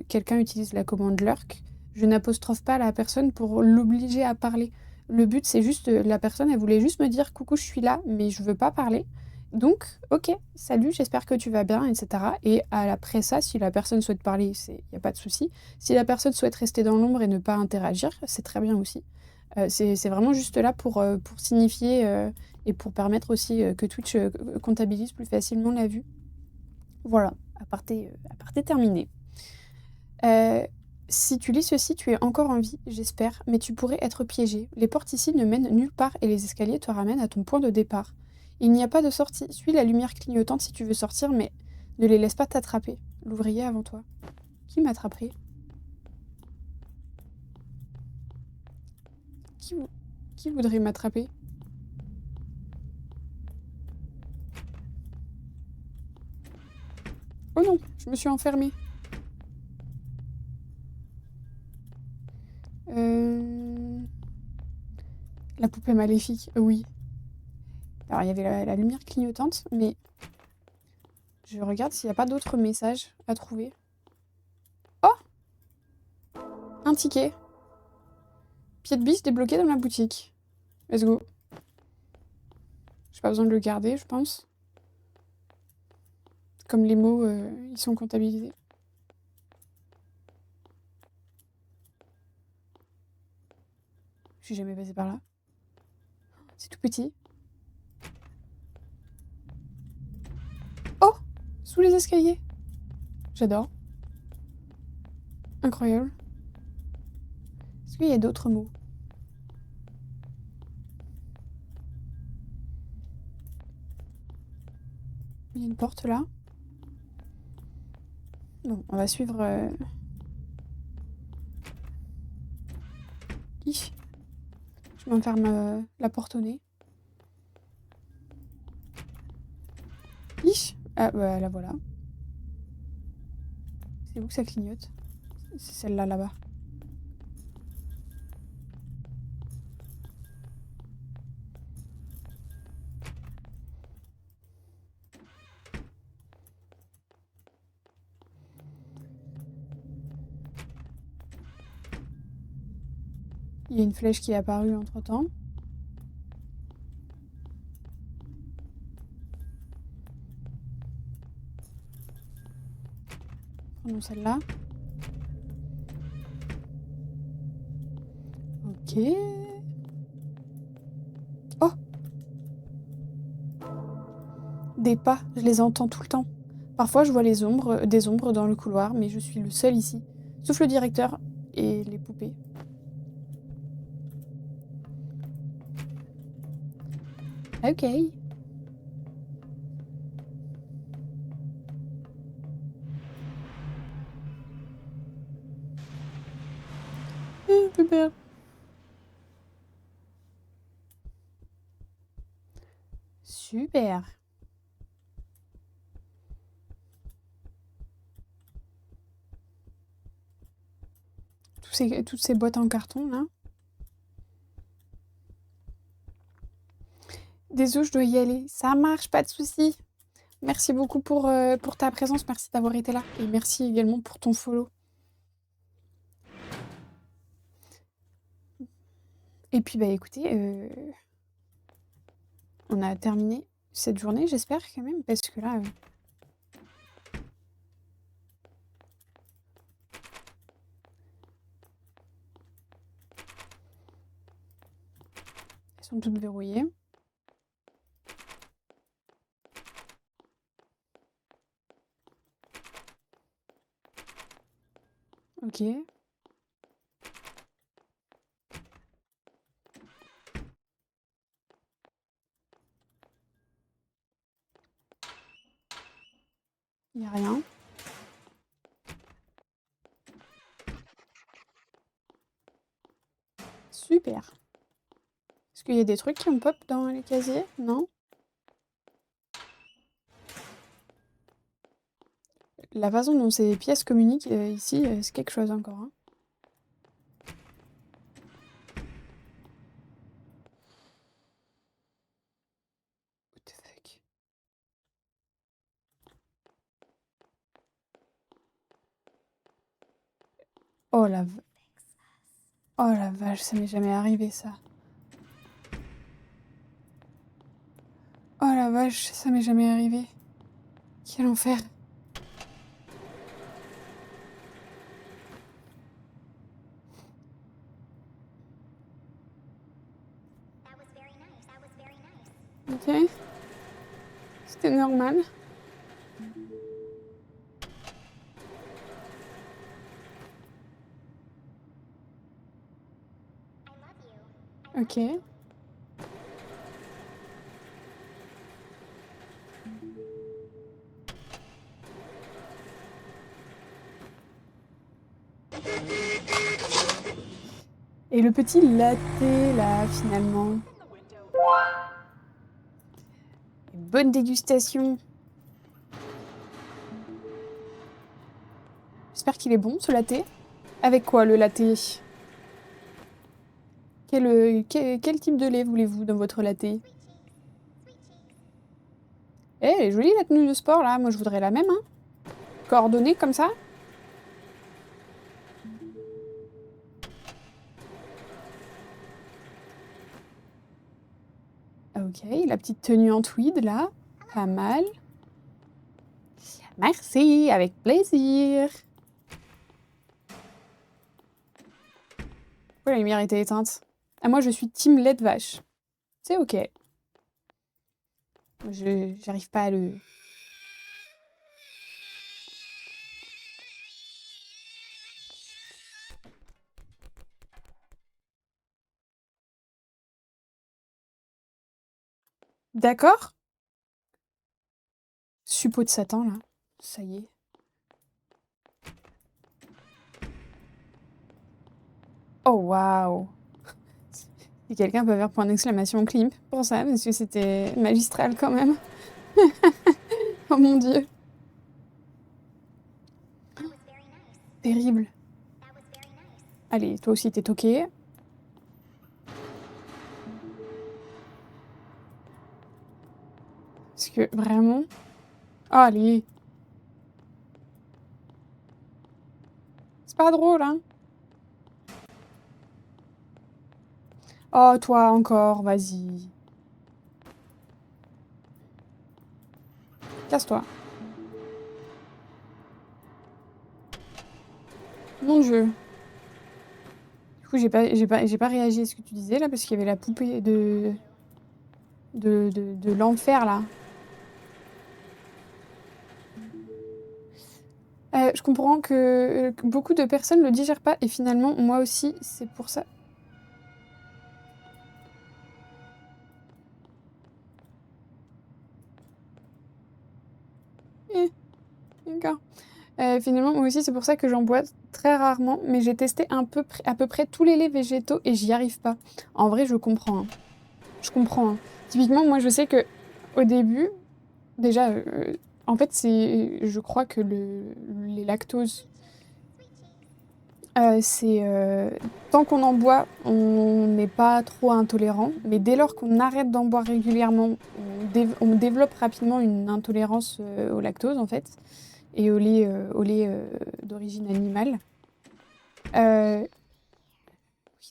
quelqu'un utilise la commande lurk, je n'apostrophe pas la personne pour l'obliger à parler. Le but, c'est juste, la personne, elle voulait juste me dire coucou, je suis là, mais je veux pas parler. Donc, ok, salut, j'espère que tu vas bien, etc. Et après ça, si la personne souhaite parler, il n'y a pas de souci. Si la personne souhaite rester dans l'ombre et ne pas interagir, c'est très bien aussi. C'est vraiment juste là pour signifier et pour permettre aussi que Twitch comptabilise plus facilement la vue. Voilà, aparté terminé. Si tu lis ceci, tu es encore en vie, j'espère, mais tu pourrais être piégé. Les portes ici ne mènent nulle part et les escaliers te ramènent à ton point de départ. Il n'y a pas de sortie. Suis la lumière clignotante si tu veux sortir, mais ne les laisse pas t'attraper. L'ouvrier avant toi. Qui m'attraperait? Qui, qui voudrait m'attraper? Oh non, je me suis enfermée. La poupée maléfique, oui. Alors, il y avait la lumière clignotante, mais je regarde s'il n'y a pas d'autres messages à trouver. Oh! Un ticket. Pied de bis débloqué dans la boutique. Let's go. J'ai pas besoin de le garder, je pense. Comme les mots, ils sont comptabilisés. Je suis jamais passée par là. C'est tout petit. Oh! Sous les escaliers. J'adore. Incroyable. Est-ce qu'il y a d'autres mots? Il y a une porte là. Bon, on va suivre... Je m'enferme la porte au nez. Ah, bah la voilà. C'est où que ça clignote? C'est celle-là, là-bas. Il y a une flèche qui est apparue entre-temps. Prenons celle-là. Ok. Oh! Des pas, je les entends tout le temps. Parfois, je vois des ombres dans le couloir, mais je suis le seul ici. Sauf le directeur et les poupées. Ok. Super. Super. Toutes ces boîtes en carton, là. Désolé, je dois y aller. Ça marche, pas de souci. Merci beaucoup pour ta présence, merci d'avoir été là. Et merci également pour ton follow. Et puis, bah écoutez, on a terminé cette journée, j'espère quand même, parce que là... elles sont toutes verrouillées. Ok. Il n'y a rien. Super. Est-ce qu'il y a des trucs qui ont pop dans les casiers? Non? La façon dont ces pièces communiquent ici, c'est quelque chose encore. Hein. What the fuck? Oh la... Oh la vache, ça m'est jamais arrivé ça. Oh la vache, ça m'est jamais arrivé. Quel enfer. Ok. C'était normal. Ok. Et le petit latte, là, finalement. Bonne dégustation. J'espère qu'il est bon, ce latte. Avec quoi, le latte? Quel type de lait voulez-vous dans votre latte? Eh, elle est jolie, la tenue de sport, là. Moi, je voudrais la même, hein. Coordonnée, comme ça. Ok, la petite tenue en tweed, là. Pas mal. Merci, avec plaisir. Pourquoi la lumière était éteinte? Ah, moi, je suis team lait de vache. C'est ok. J'arrive pas à le... D'accord. Suppôt de Satan, là. Ça y est. Oh, waouh. Si quelqu'un peut faire point d'exclamation clip pour ça, parce que c'était magistral quand même. Oh mon dieu. Terrible. Allez, toi aussi t'es toqué. Parce que vraiment... Oh, allez. C'est pas drôle, hein. Oh, toi encore, vas-y. Casse-toi. Mon dieu. Du coup, j'ai pas réagi à ce que tu disais là, parce qu'il y avait la poupée de l'enfer là. Je comprends que beaucoup de personnes le digèrent pas, et finalement, moi aussi, c'est pour ça. D'accord. Finalement, moi aussi, c'est pour ça que j'en bois très rarement, mais j'ai testé à peu près tous les laits végétaux et j'y arrive pas. En vrai, je comprends. Hein. Je comprends. Hein. Typiquement, moi, je sais que au début, déjà, en fait, je crois que les lactoses. Tant qu'on en boit, on n'est pas trop intolérant, mais dès lors qu'on arrête d'en boire régulièrement, on développe rapidement une intolérance au lactose en fait, et au lait d'origine animale. Oui,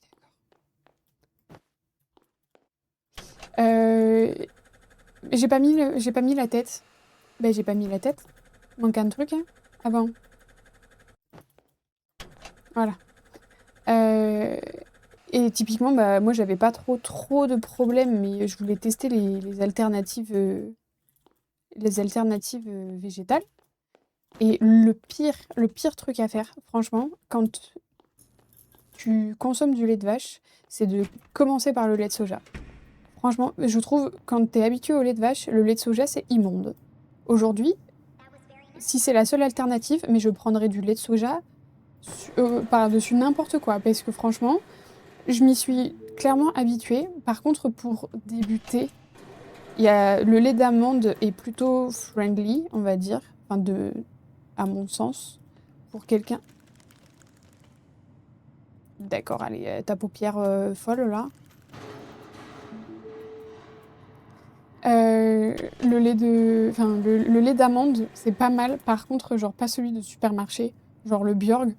d'accord. J'ai pas mis la tête. Ben, j'ai pas mis la tête. Manque un truc, hein, avant. Voilà. Euh, Et typiquement, bah, moi, j'avais pas trop de problèmes, mais je voulais tester les alternatives végétales. Et le pire truc à faire, franchement, quand tu consommes du lait de vache, c'est de commencer par le lait de soja. Franchement, je trouve, quand t'es habitué au lait de vache, le lait de soja, c'est immonde. Aujourd'hui, si c'est la seule alternative, mais je prendrais du lait de soja par-dessus n'importe quoi, parce que franchement, je m'y suis clairement habituée. Par contre, pour débuter, le lait d'amande est plutôt friendly, on va dire, enfin à mon sens, pour quelqu'un. D'accord, allez, ta paupière folle là. Le lait d'amande, c'est pas mal. Par contre, genre pas celui de supermarché, genre le Bjorg.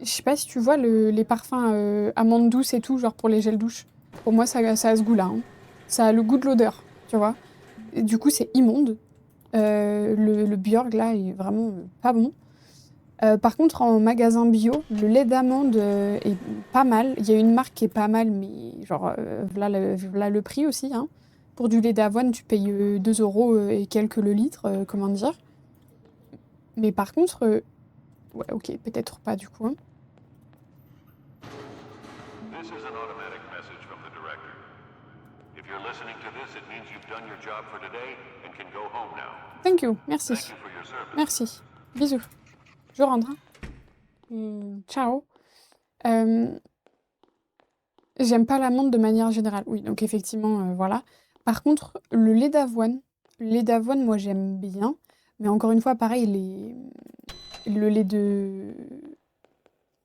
Je sais pas si tu vois les parfums amandes douces et tout, genre pour les gels douche. Pour moi, ça a ce goût-là, hein. Ça a le goût de l'odeur, tu vois. Et du coup, c'est immonde. Le Bjorg, là, est vraiment pas bon. Par contre, en magasin bio, le lait d'amande est pas mal. Il y a une marque qui est pas mal, mais genre, v'là le prix aussi, hein. Pour du lait d'avoine, tu payes 2 euros et quelques le litre, comment dire. Mais par contre, ouais, ok, peut-être pas du coup, hein. This is an automatic message from the director. If you're listening to this, it means you've done your job for today and can go home now. Thank you, Thank merci. you for your service. Merci. Bisous. Je rentre, hein. Ciao. Euh, J'aime pas l'amande de manière générale. Oui, donc effectivement, voilà. Par contre, le lait d'avoine, moi j'aime bien. Mais encore une fois, pareil, le lait de.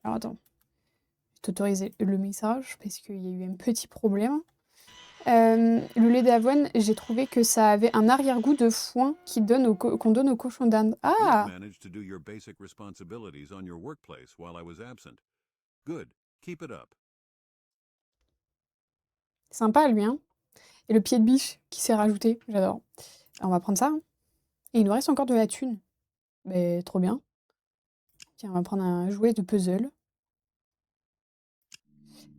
Alors attends, je vais t'autoriser le message parce qu'il y a eu un petit problème. Le lait d'avoine, j'ai trouvé que ça avait un arrière-goût de foin qu'on donne aux cochons d'Inde. Ah! You've managed to do your basic responsibilities on your workplace while I was absent. Good. Keep it up. Sympa lui, hein? Et le pied de biche qui s'est rajouté, j'adore. On va prendre ça, hein. Et il nous reste encore de la thune. Mais trop bien. Tiens, on va prendre un jouet de puzzle.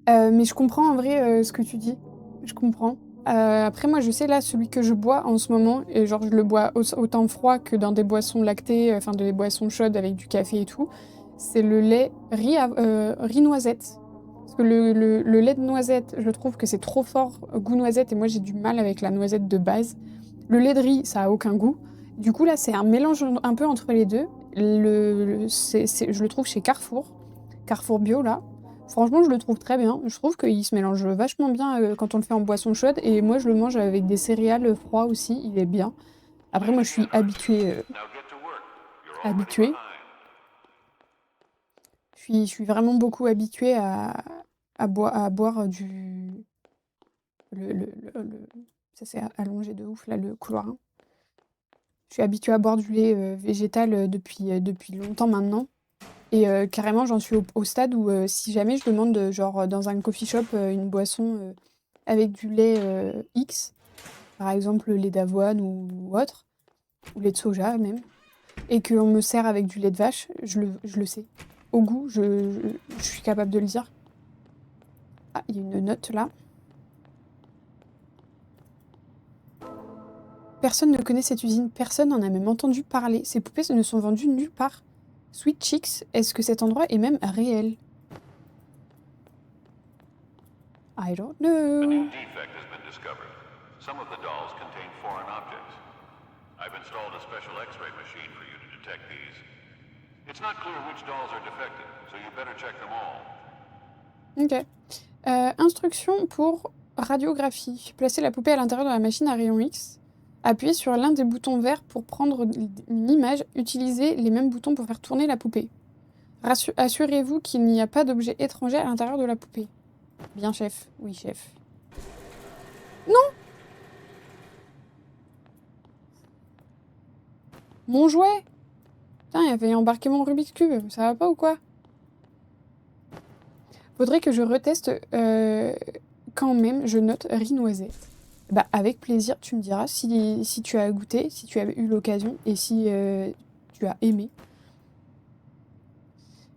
Mais je comprends en vrai ce que tu dis. Je comprends. Après, moi, je sais là, celui que je bois en ce moment, et genre je le bois autant froid que dans des boissons lactées, enfin des boissons chaudes avec du café et tout. C'est le lait riz noisette. Parce que le lait de noisette, je trouve que c'est trop fort goût noisette, et moi j'ai du mal avec la noisette de base. Le lait de riz, ça a aucun goût. Du coup, là, c'est un mélange un peu entre les deux. Je le trouve chez Carrefour. Carrefour Bio, là. Franchement, je le trouve très bien. Je trouve qu'il se mélange vachement bien quand on le fait en boisson chaude. Et moi, je le mange avec des céréales froids aussi. Il est bien. Après, moi, je suis habituée. Now get to work. You're already Habituée. behind. Je suis vraiment beaucoup habituée à boire du. Ça s'est allongé de ouf, là, le couloir, hein. Je suis habituée à boire du lait végétal depuis longtemps maintenant. Et carrément, j'en suis au stade où si jamais je demande, genre, dans un coffee shop, une boisson avec du lait X, par exemple le lait d'avoine ou autre, ou lait de soja même, et qu'on me sert avec du lait de vache, je le sais. Au goût, je suis capable de le dire. Ah, il y a une note là. Personne ne connaît cette usine, personne n'en a même entendu parler. Ces poupées ne sont vendues nulle part. Sweet Chicks, est-ce que cet endroit est même réel? I don't A new know. defect has been discovered. Some of the dolls contain foreign objects. I've installed a special X-ray machine for you to detect these. It's not clear which dolls are defective, so you better check them all. Ok. Instruction pour radiographie. Placer la poupée à l'intérieur de la machine à rayon X. Appuyez sur l'un des boutons verts pour prendre une image. Utilisez les mêmes boutons pour faire tourner la poupée. Assurez-vous qu'il n'y a pas d'objet étranger à l'intérieur de la poupée. Bien, chef. Oui, chef. Non! Mon jouet! Putain, il avait embarqué mon Rubik's Cube. Ça va pas ou quoi? Faudrait que je reteste quand même. Je note riz noisette. Bah, avec plaisir, tu me diras si tu as goûté, si tu as eu l'occasion et si tu as aimé.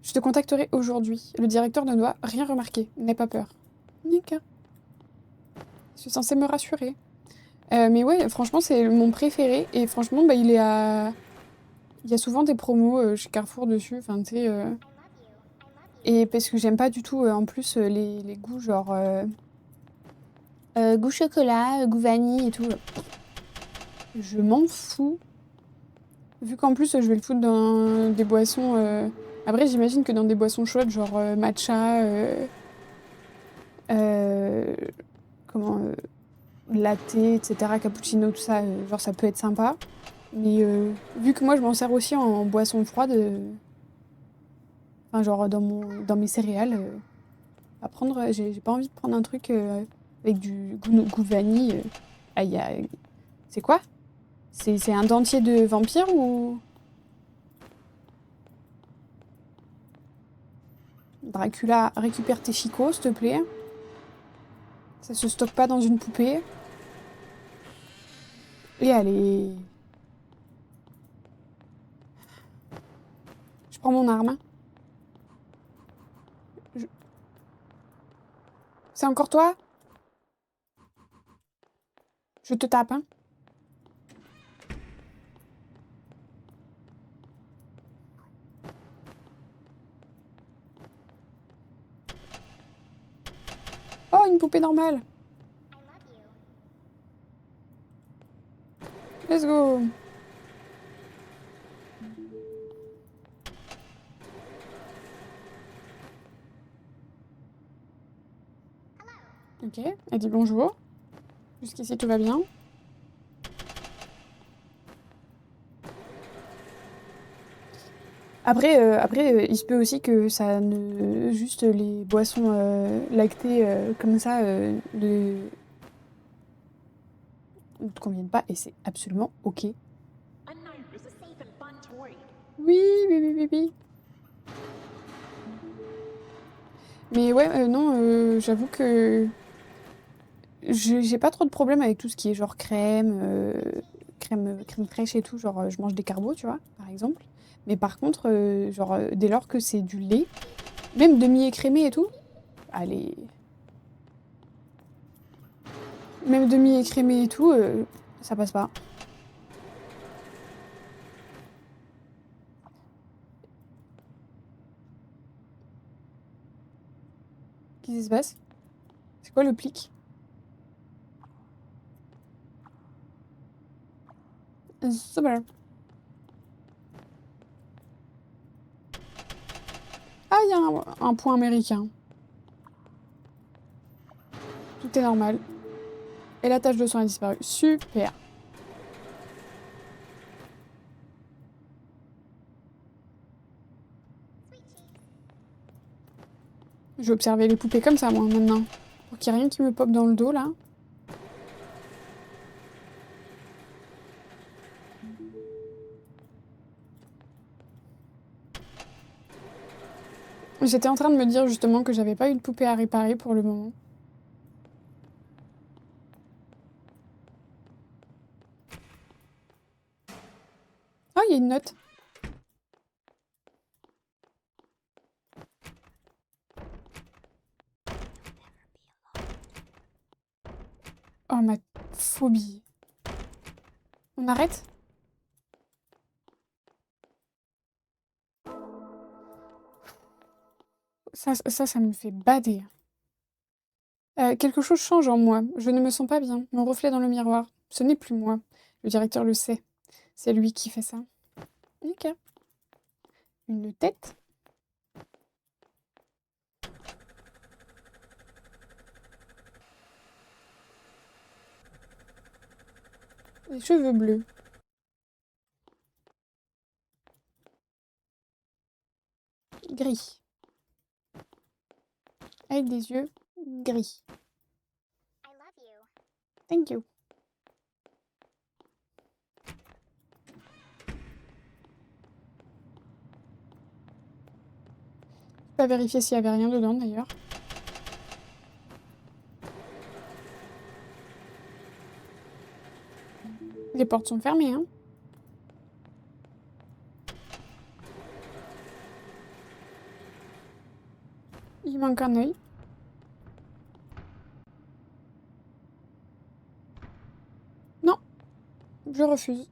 Je te contacterai aujourd'hui. Le directeur ne doit rien remarquer. N'aie pas peur. Nickel. Je suis censée me rassurer. Mais ouais, franchement, c'est mon préféré. Et franchement, bah, il est à... Il y a souvent des promos chez Carrefour dessus. Enfin, tu sais... Et parce que j'aime pas du tout, en plus, les goûts genre... goût chocolat, goût vanille et tout. Je m'en fous. Vu qu'en plus, je vais le foutre dans des boissons... Après, j'imagine que dans des boissons chaudes, genre matcha... euh, comment... latte, etc., cappuccino, tout ça, genre ça peut être sympa. Mais vu que moi je m'en sers aussi en boisson froide, enfin genre dans mes céréales, à prendre, j'ai pas envie de prendre un truc avec du goût vanille. Ah, c'est quoi? C'est un dentier de vampire ou... Dracula, récupère tes chicots, s'il te plaît. Ça se stocke pas dans une poupée. Et allez. Je prends mon arme. Je- C'est encore toi? Je te tape, hein. Oh, une poupée normale. Let's go. Ok, elle dit bonjour. Jusqu'ici, tout va bien. Après, il se peut aussi que ça ne... Juste les boissons lactées comme ça ne te conviennent pas et c'est absolument ok. Oui, oui, oui, oui, oui. Mais ouais, non, j'avoue que j'ai pas trop de problème avec tout ce qui est genre crème fraîche et tout. Genre, je mange des carbos, tu vois, par exemple. Mais par contre, genre, dès lors que c'est du lait, même demi-écrémé et tout, allez, même demi-écrémé et tout, ça passe pas. Qu'est-ce qui se passe? C'est quoi le plic? Super. Ah, il y a un point américain. Tout est normal. Et la tache de sang a disparu. Super. Je vais observer les poupées comme ça, moi, maintenant. Pour qu'il n'y ait rien qui me pop dans le dos, là. J'étais en train de me dire, justement, que j'avais pas eu de poupée à réparer pour le moment. Oh, il y a une note. Oh, ma phobie. On arrête? Ça me fait bader. Quelque chose change en moi. Je ne me sens pas bien. Mon reflet dans le miroir. Ce n'est plus moi. Le directeur le sait. C'est lui qui fait ça. Ok. Une tête. Des cheveux bleus. gris. Avec des yeux gris. Thank you. Je vais pas vérifier s'il y avait rien dedans d'ailleurs. Les portes sont fermées, hein. Il manque un œil. Non, je refuse.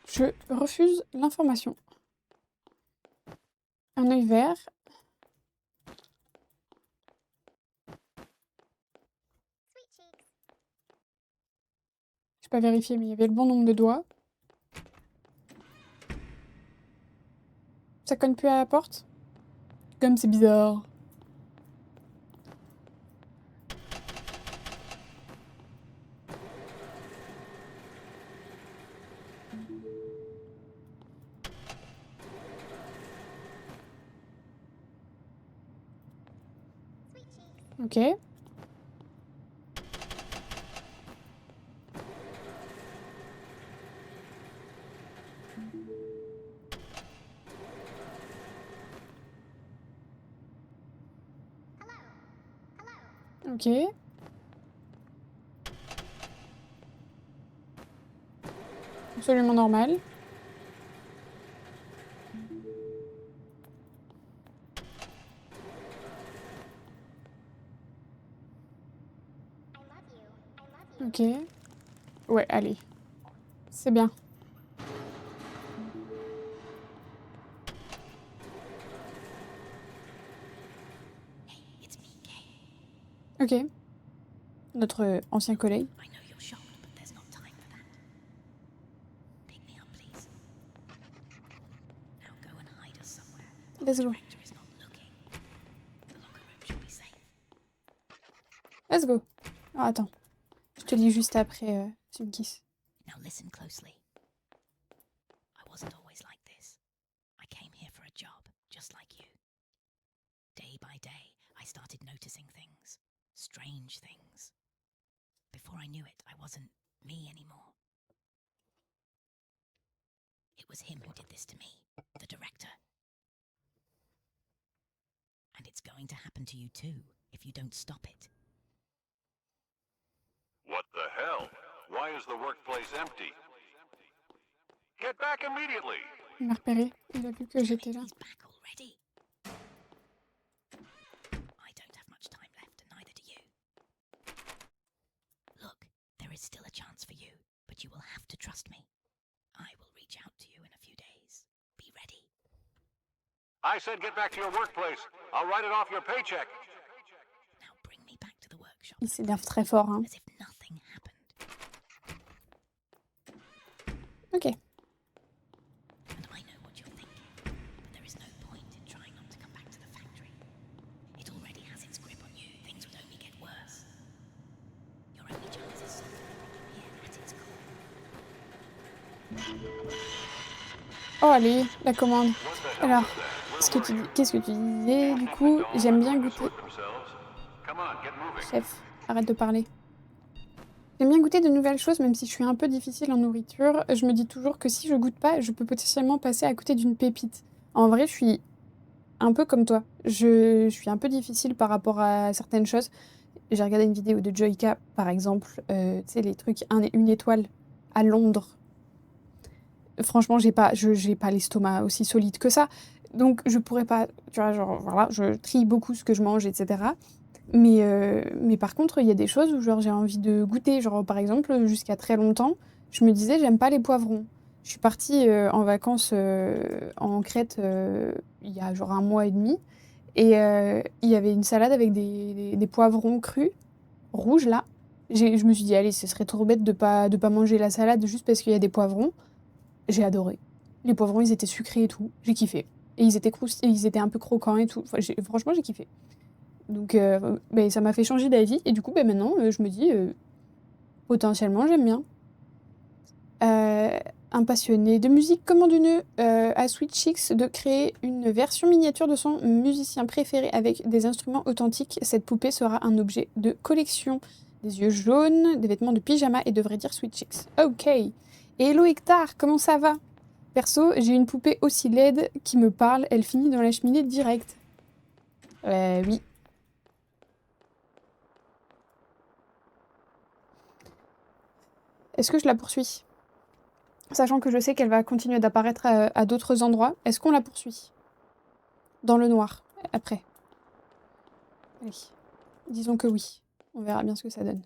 Je refuse l'information. Un œil vert. Je pas vérifié, mais il y avait le bon nombre de doigts. Ça cogne plus à la porte. Comme c'est bizarre. Ok. Ok. Absolument normal. Ok. Ouais, allez. C'est bien. Ok. Notre ancien collègue. I know you're shocked, but there's not time for that. Pick me up, please. Now go and hide us somewhere. Let's The go. director is not looking. The locker room should be safe. Let's go. Ah, attends. Je te lis juste après, tu me kisses. Now listen closely. I wasn't always like this. I came here for a job, just like you. Day by day, I started noticing things. Strange things. Before I knew it, I wasn't me anymore. It was him who did this to me, the director. And it's going to happen to you too, if you don't stop it. What the hell? Why is the workplace empty? Get back immediately! Il m'a repéré. Il a vu que j'étais là. He's back already. I don't have much time left, and neither do you. Look, there is still a chance for you, but you will have to trust me. I will reach out to you in a few days. Be ready. I said get back to your workplace. I'll write it off your paycheck. Now bring me back to the workshop. Il s'énerve très fort, hein. As if nothing happened. Ok. And I know what you're thinking, but there is no point in trying not to come back to the factory. It already has its grip on you. Things would only get worse. Your only chance is solving the problem here at its core. Oh, allez, la commande. Alors, qu'est-ce que tu disais, du coup? J'aime bien goûter... Come on, get moving. Chef, arrête de parler. J'aime bien goûter de nouvelles choses, même si je suis un peu difficile en nourriture. Je me dis toujours que si je goûte pas, je peux potentiellement passer à côté d'une pépite. En vrai, je suis un peu comme toi. Je suis un peu difficile par rapport à certaines choses. J'ai regardé une vidéo de Joyka, par exemple. Tu sais, les trucs, une étoile à Londres. Franchement, j'ai pas l'estomac aussi solide que ça. Donc, je pourrais pas... Tu vois, genre, voilà, je trie beaucoup ce que je mange, etc. Mais par contre, il y a des choses où genre, j'ai envie de goûter. Genre, par exemple, jusqu'à très longtemps, je me disais, j'aime pas les poivrons. Je suis partie en vacances en Crète il y a genre 1 mois et demi. Et il y avait une salade avec des poivrons crus, rouges là. Je me suis dit, allez, ce serait trop bête de pas manger la salade juste parce qu'il y a des poivrons. J'ai adoré. Les poivrons, ils étaient sucrés et tout. J'ai kiffé. Et ils étaient un peu croquants et tout. Enfin, franchement, j'ai kiffé. Donc, ça m'a fait changer d'avis. Et du coup, maintenant, je me dis, potentiellement, j'aime bien. Un passionné de musique commande à SweetChicks de créer une version miniature de son musicien préféré avec des instruments authentiques. Cette poupée sera un objet de collection. Des yeux jaunes, des vêtements de pyjama et devrait dire SweetChicks. Ok. Hello Hector, comment ça va? Perso, j'ai une poupée aussi laide qui me parle, elle finit dans la cheminée direct. Oui. Est-ce que je la poursuis? Sachant que je sais qu'elle va continuer d'apparaître à d'autres endroits, est-ce qu'on la poursuit? Dans le noir, après. Allez, disons que oui. On verra bien ce que ça donne.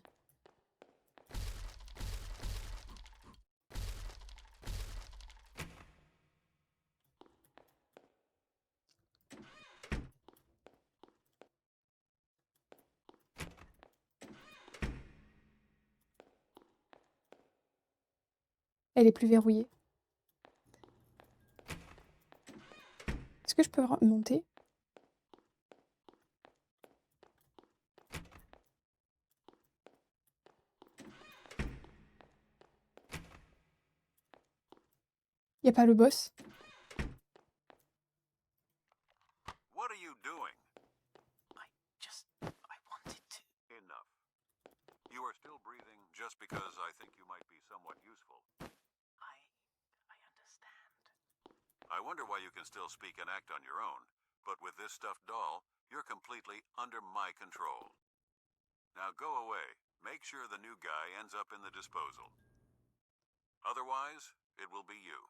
Elle est plus verrouillée. Est-ce que je peux monter? Y a pas le boss? What are you doing? I wanted to. Enough. You are still breathing just because I think you might be somewhat useful. I understand. I wonder why you can still speak and act on your own, but with this stuffed doll, you're completely under my control. Now go away. Make sure the new guy ends up in the disposal. Otherwise, it will be you.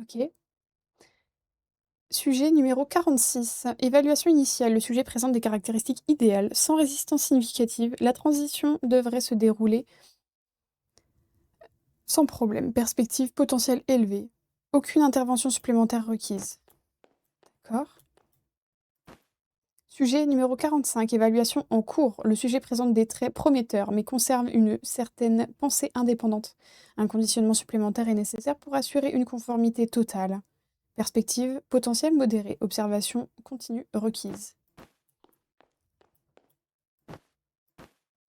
Ok. Sujet numéro 46. Évaluation initiale. Le sujet présente des caractéristiques idéales, sans résistance significative. La transition devrait se dérouler sans problème. Perspective potentielle élevée. Aucune intervention supplémentaire requise. D'accord. Sujet numéro 45. Évaluation en cours. Le sujet présente des traits prometteurs, mais conserve une certaine pensée indépendante. Un conditionnement supplémentaire est nécessaire pour assurer une conformité totale. Perspective potentielle modérée. Observation continue requise.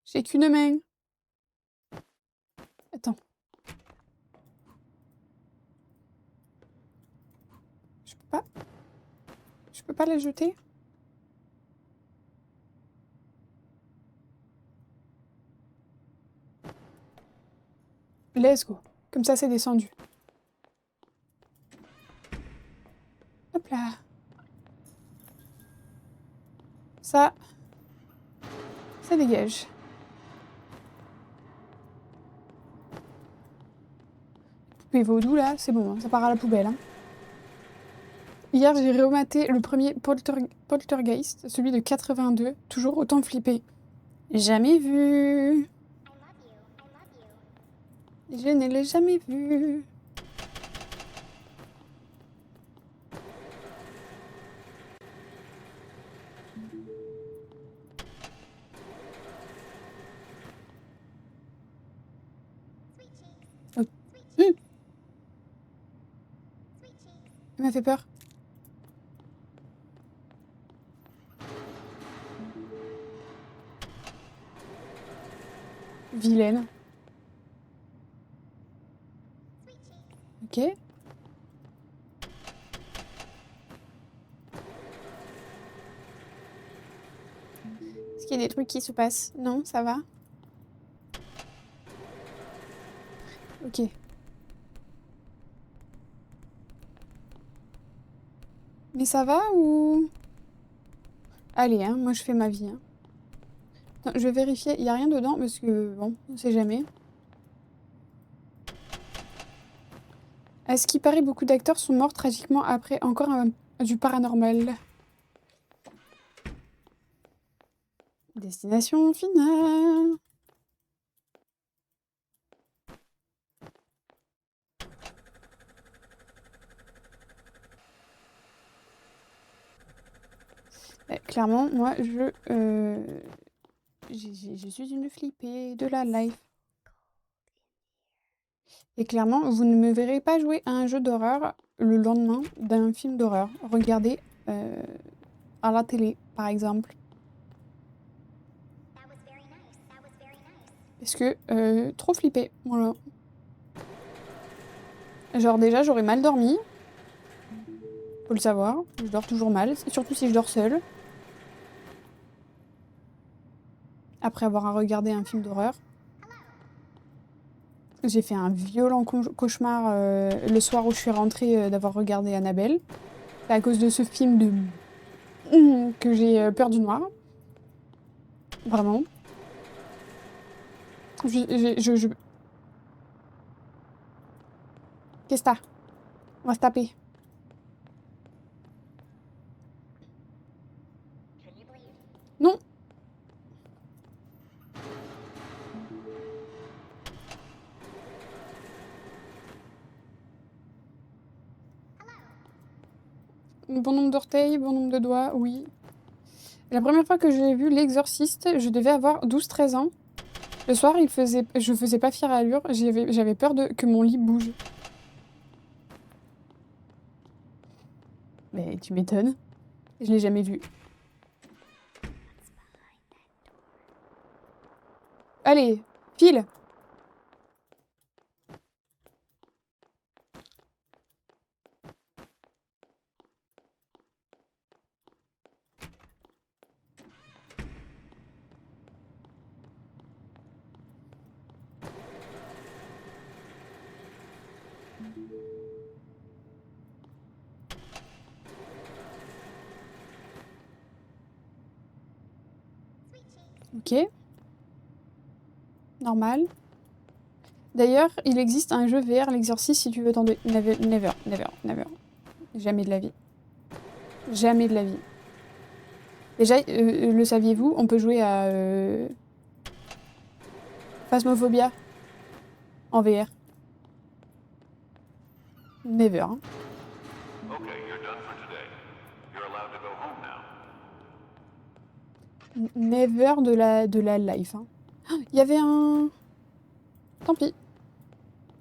J'ai qu'une main. Attends. Je peux pas. Je peux pas la jeter? Let's go. Comme ça, c'est descendu. Hop là. Ça dégage. Poupée vaudou, là, c'est bon, hein, ça part à la poubelle. Hein. Hier, j'ai rematé le premier Poltergeist, celui de 82, toujours autant flippé. Jamais vu. Je ne l'ai jamais vu. Oh. Elle m'a fait peur. Vilaine. Ok. Est-ce qu'il y a des trucs qui se passent? Non, ça va? Ok. Mais ça va ou... Allez, hein, moi je fais ma vie. Hein. Attends, je vais vérifier, il n'y a rien dedans parce que, bon, on sait jamais. À ce qui paraît, beaucoup d'acteurs sont morts tragiquement après encore du paranormal. Destination finale. Clairement, moi, je suis une flippée de la life. Et clairement, vous ne me verrez pas jouer à un jeu d'horreur le lendemain d'un film d'horreur. Regardez à la télé, par exemple. Parce que trop flippé, voilà. Genre déjà j'aurais mal dormi. Faut le savoir, je dors toujours mal, surtout si je dors seule. Après avoir regardé un film d'horreur. J'ai fait un violent cauchemar le soir où je suis rentrée d'avoir regardé Annabelle. C'est à cause de ce film que j'ai peur du noir. Vraiment. Qu'est-ce que t'as? On va se taper. Non. Bon nombre d'orteils, bon nombre de doigts, oui. La première fois que j'ai vu L'Exorciste, je devais avoir 12-13 ans. Le soir, je faisais pas fière allure, j'avais peur que mon lit bouge. Mais tu m'étonnes. Je l'ai jamais vu. Allez, file! Ok. Normal. D'ailleurs, il existe un jeu VR, L'Exorciste, si tu veux t'en... Never, never, never, never. Jamais de la vie. Jamais de la vie. Déjà, le saviez-vous, on peut jouer à Phasmophobia en VR. Never. Hein. Okay, you're done for today. You're allowed to go home now. Never de la life. Hein. Il y avait un... Tant pis.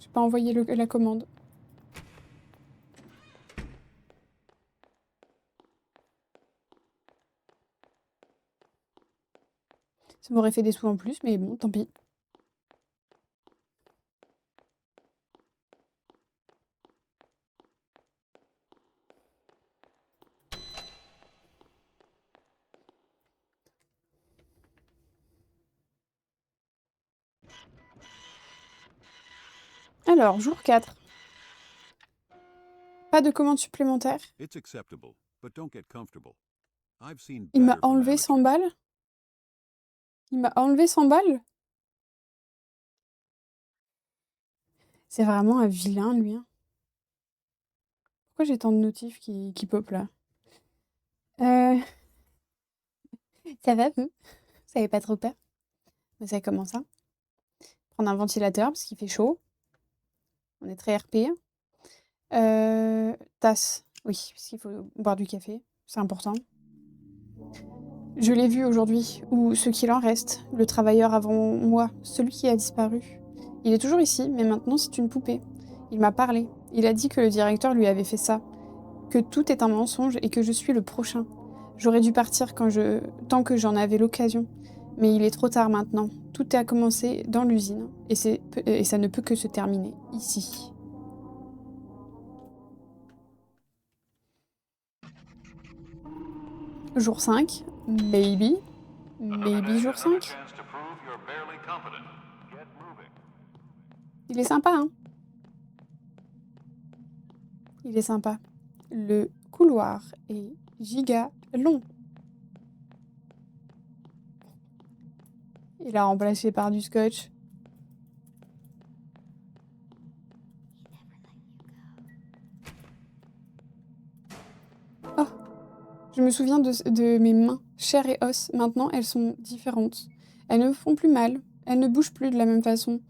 J'ai pas envoyé la commande. Ça m'aurait fait des sous en plus, mais bon, tant pis. Alors, jour 4. Pas de commande supplémentaire. It's acceptable, but don't get comfortable. I've seen Il m'a better from enlevé 100 amateurs. balles. Il m'a enlevé 100 balles. C'est vraiment un vilain, lui. Hein. Pourquoi j'ai tant de notifs qui pop là? Ça va, vous? Vous avez pas trop peur? Vous savez comment ça? Prendre un ventilateur parce qu'il fait chaud. On est très RP. Tasse. Oui, parce qu'il faut boire du café. C'est important. Je l'ai vu aujourd'hui, ou ce qu'il en reste, le travailleur avant moi, celui qui a disparu. Il est toujours ici, mais maintenant c'est une poupée. Il m'a parlé. Il a dit que le directeur lui avait fait ça, que tout est un mensonge et que je suis le prochain. J'aurais dû partir tant que j'en avais l'occasion. Mais il est trop tard maintenant. Tout a commencé dans l'usine, et ça ne peut que se terminer ici. Jour 5, maybe. Maybe jour 5. Chance to prove you're barely competent. Get moving. Il est sympa, hein? Il est sympa. Le couloir est giga long. Il a remplacé par du scotch. Oh, je me souviens de mes mains, chair et os. Maintenant, elles sont différentes. Elles ne me font plus mal. Elles ne bougent plus de la même façon.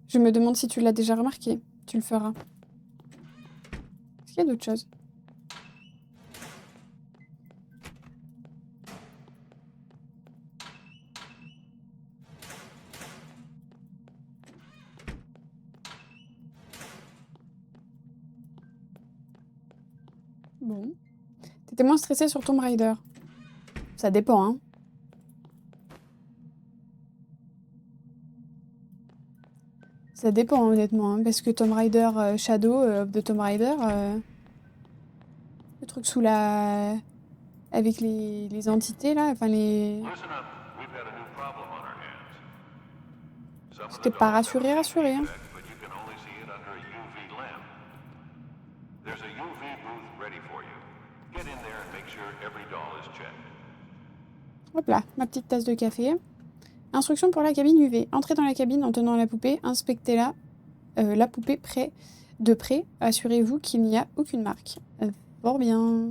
Je me demande si tu l'as déjà remarqué. Tu le feras. Est-ce qu'il y a d'autres choses? Bon. T'étais moins stressée sur Tomb Raider. Ça dépend, hein. Ça dépend, honnêtement, hein, parce que Tomb Raider Shadow of the Tomb Raider, le truc sous la... avec les entités, là, enfin les... Listen up. We've got a new problem on our hands. Some of the C'était pas dolls have a rassuré, hein. effect, but you can only see it under a UV lamp. There's a UV booth ready for you. Get in there and make sure every doll is checked. Hop là, ma petite tasse de café. Instruction pour la cabine UV. Entrez dans la cabine en tenant la poupée, inspectez-la, la poupée de près. Assurez-vous qu'il n'y a aucune marque. Fort bien.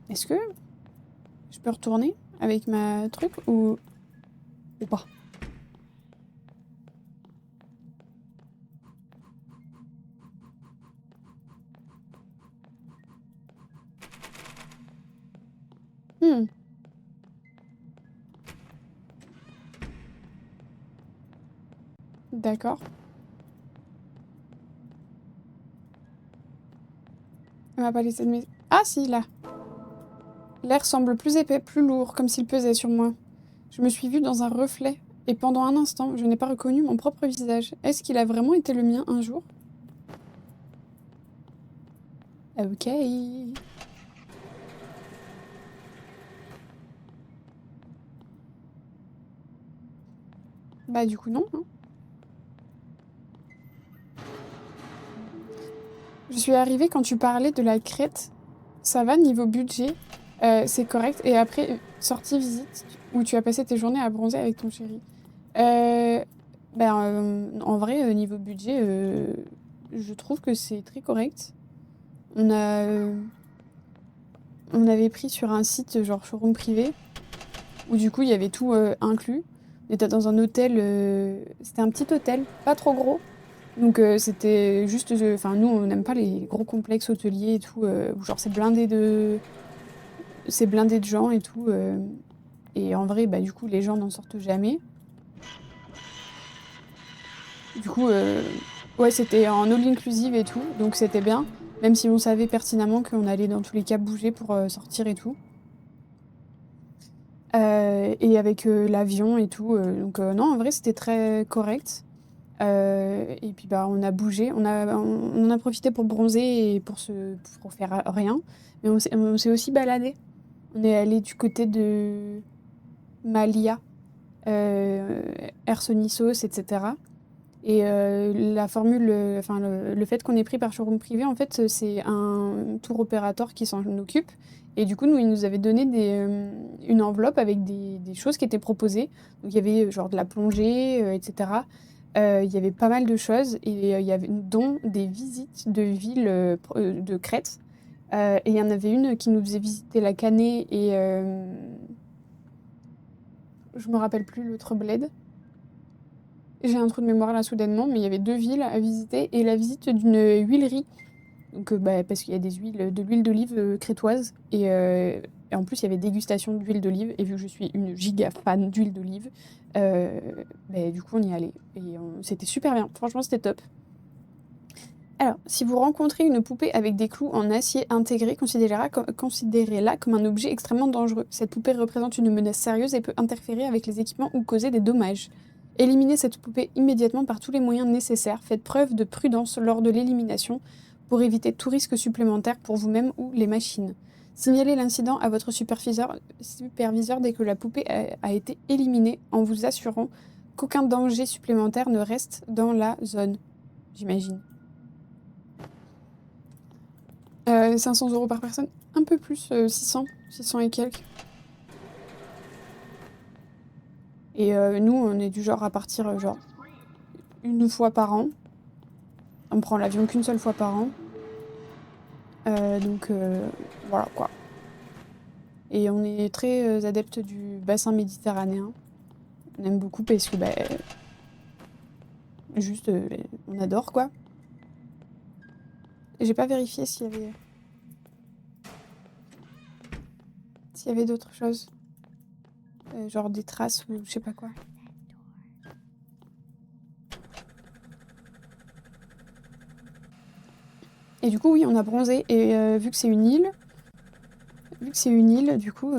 Est-ce que je peux retourner avec ma truc ou pas? Hmm. D'accord. On va pas laisser de mes... Ah si, là. L'air semble plus épais, plus lourd, comme s'il pesait sur moi. Je me suis vue dans un reflet, et pendant un instant, je n'ai pas reconnu mon propre visage. Est-ce qu'il a vraiment été le mien un jour? Ok. Bah du coup non, hein. Je suis arrivée quand tu parlais de la crête. Ça va niveau budget, c'est correct. Et après, sortie visite, où tu as passé tes journées à bronzer avec ton chéri. En vrai, niveau budget, je trouve que c'est très correct. On avait pris sur un site genre showroom privé, où du coup il y avait tout inclus. On était dans un hôtel, c'était un petit hôtel, pas trop gros. Donc c'était juste, enfin nous on n'aime pas les gros complexes hôteliers et tout, où genre c'est blindé de gens et tout. Et en vrai, bah du coup les gens n'en sortent jamais. Du coup, ouais c'était en all inclusive et tout, donc c'était bien. Même si on savait pertinemment qu'on allait dans tous les cas bouger pour sortir et tout. Et avec l'avion et tout, donc non en vrai c'était très correct. Et puis bah on a bougé, on en a profité pour bronzer et pour faire rien. Mais on s'est aussi baladé. On est allé du côté de Malia, Ersonissos, etc. Et la formule, enfin le fait qu'on ait pris par showroom privé, en fait, c'est un tour opérateur qui s'en occupe. Et du coup, nous, il nous avait donné une enveloppe avec des choses qui étaient proposées. Donc il y avait genre de la plongée, etc. Il y avait pas mal de choses et il y avait dont des visites de villes de Crète. Et il y en avait une qui nous faisait visiter la Canée et je me rappelle plus l'autre bled. J'ai un trou de mémoire là soudainement, mais il y avait 2 villes à visiter et la visite d'une huilerie. Donc, parce qu'il y a de l'huile d'olive crétoise et en plus il y avait dégustation d'huile d'olive et vu que je suis une giga fan d'huile d'olive, du coup on y allait et c'était super bien. Franchement c'était top. Alors, si vous rencontrez une poupée avec des clous en acier intégrés, considérez-la comme un objet extrêmement dangereux. Cette poupée représente une menace sérieuse et peut interférer avec les équipements ou causer des dommages. Éliminez cette poupée immédiatement par tous les moyens nécessaires. Faites preuve de prudence lors de l'élimination pour éviter tout risque supplémentaire pour vous-même ou les machines. Signalez l'incident à votre superviseur dès que la poupée a été éliminée en vous assurant qu'aucun danger supplémentaire ne reste dans la zone. J'imagine. 500 € par personne, un peu plus, 600 et quelques. Et nous, on est du genre à partir genre une fois par an. On prend l'avion qu'une seule fois par an. Donc voilà quoi. Et on est très adepte du bassin méditerranéen. On aime beaucoup parce que juste on adore quoi. Et j'ai pas vérifié s'il y avait d'autres choses. Genre des traces ou je sais pas quoi. Et du coup, oui, on a bronzé. Et vu que c'est une île, du coup,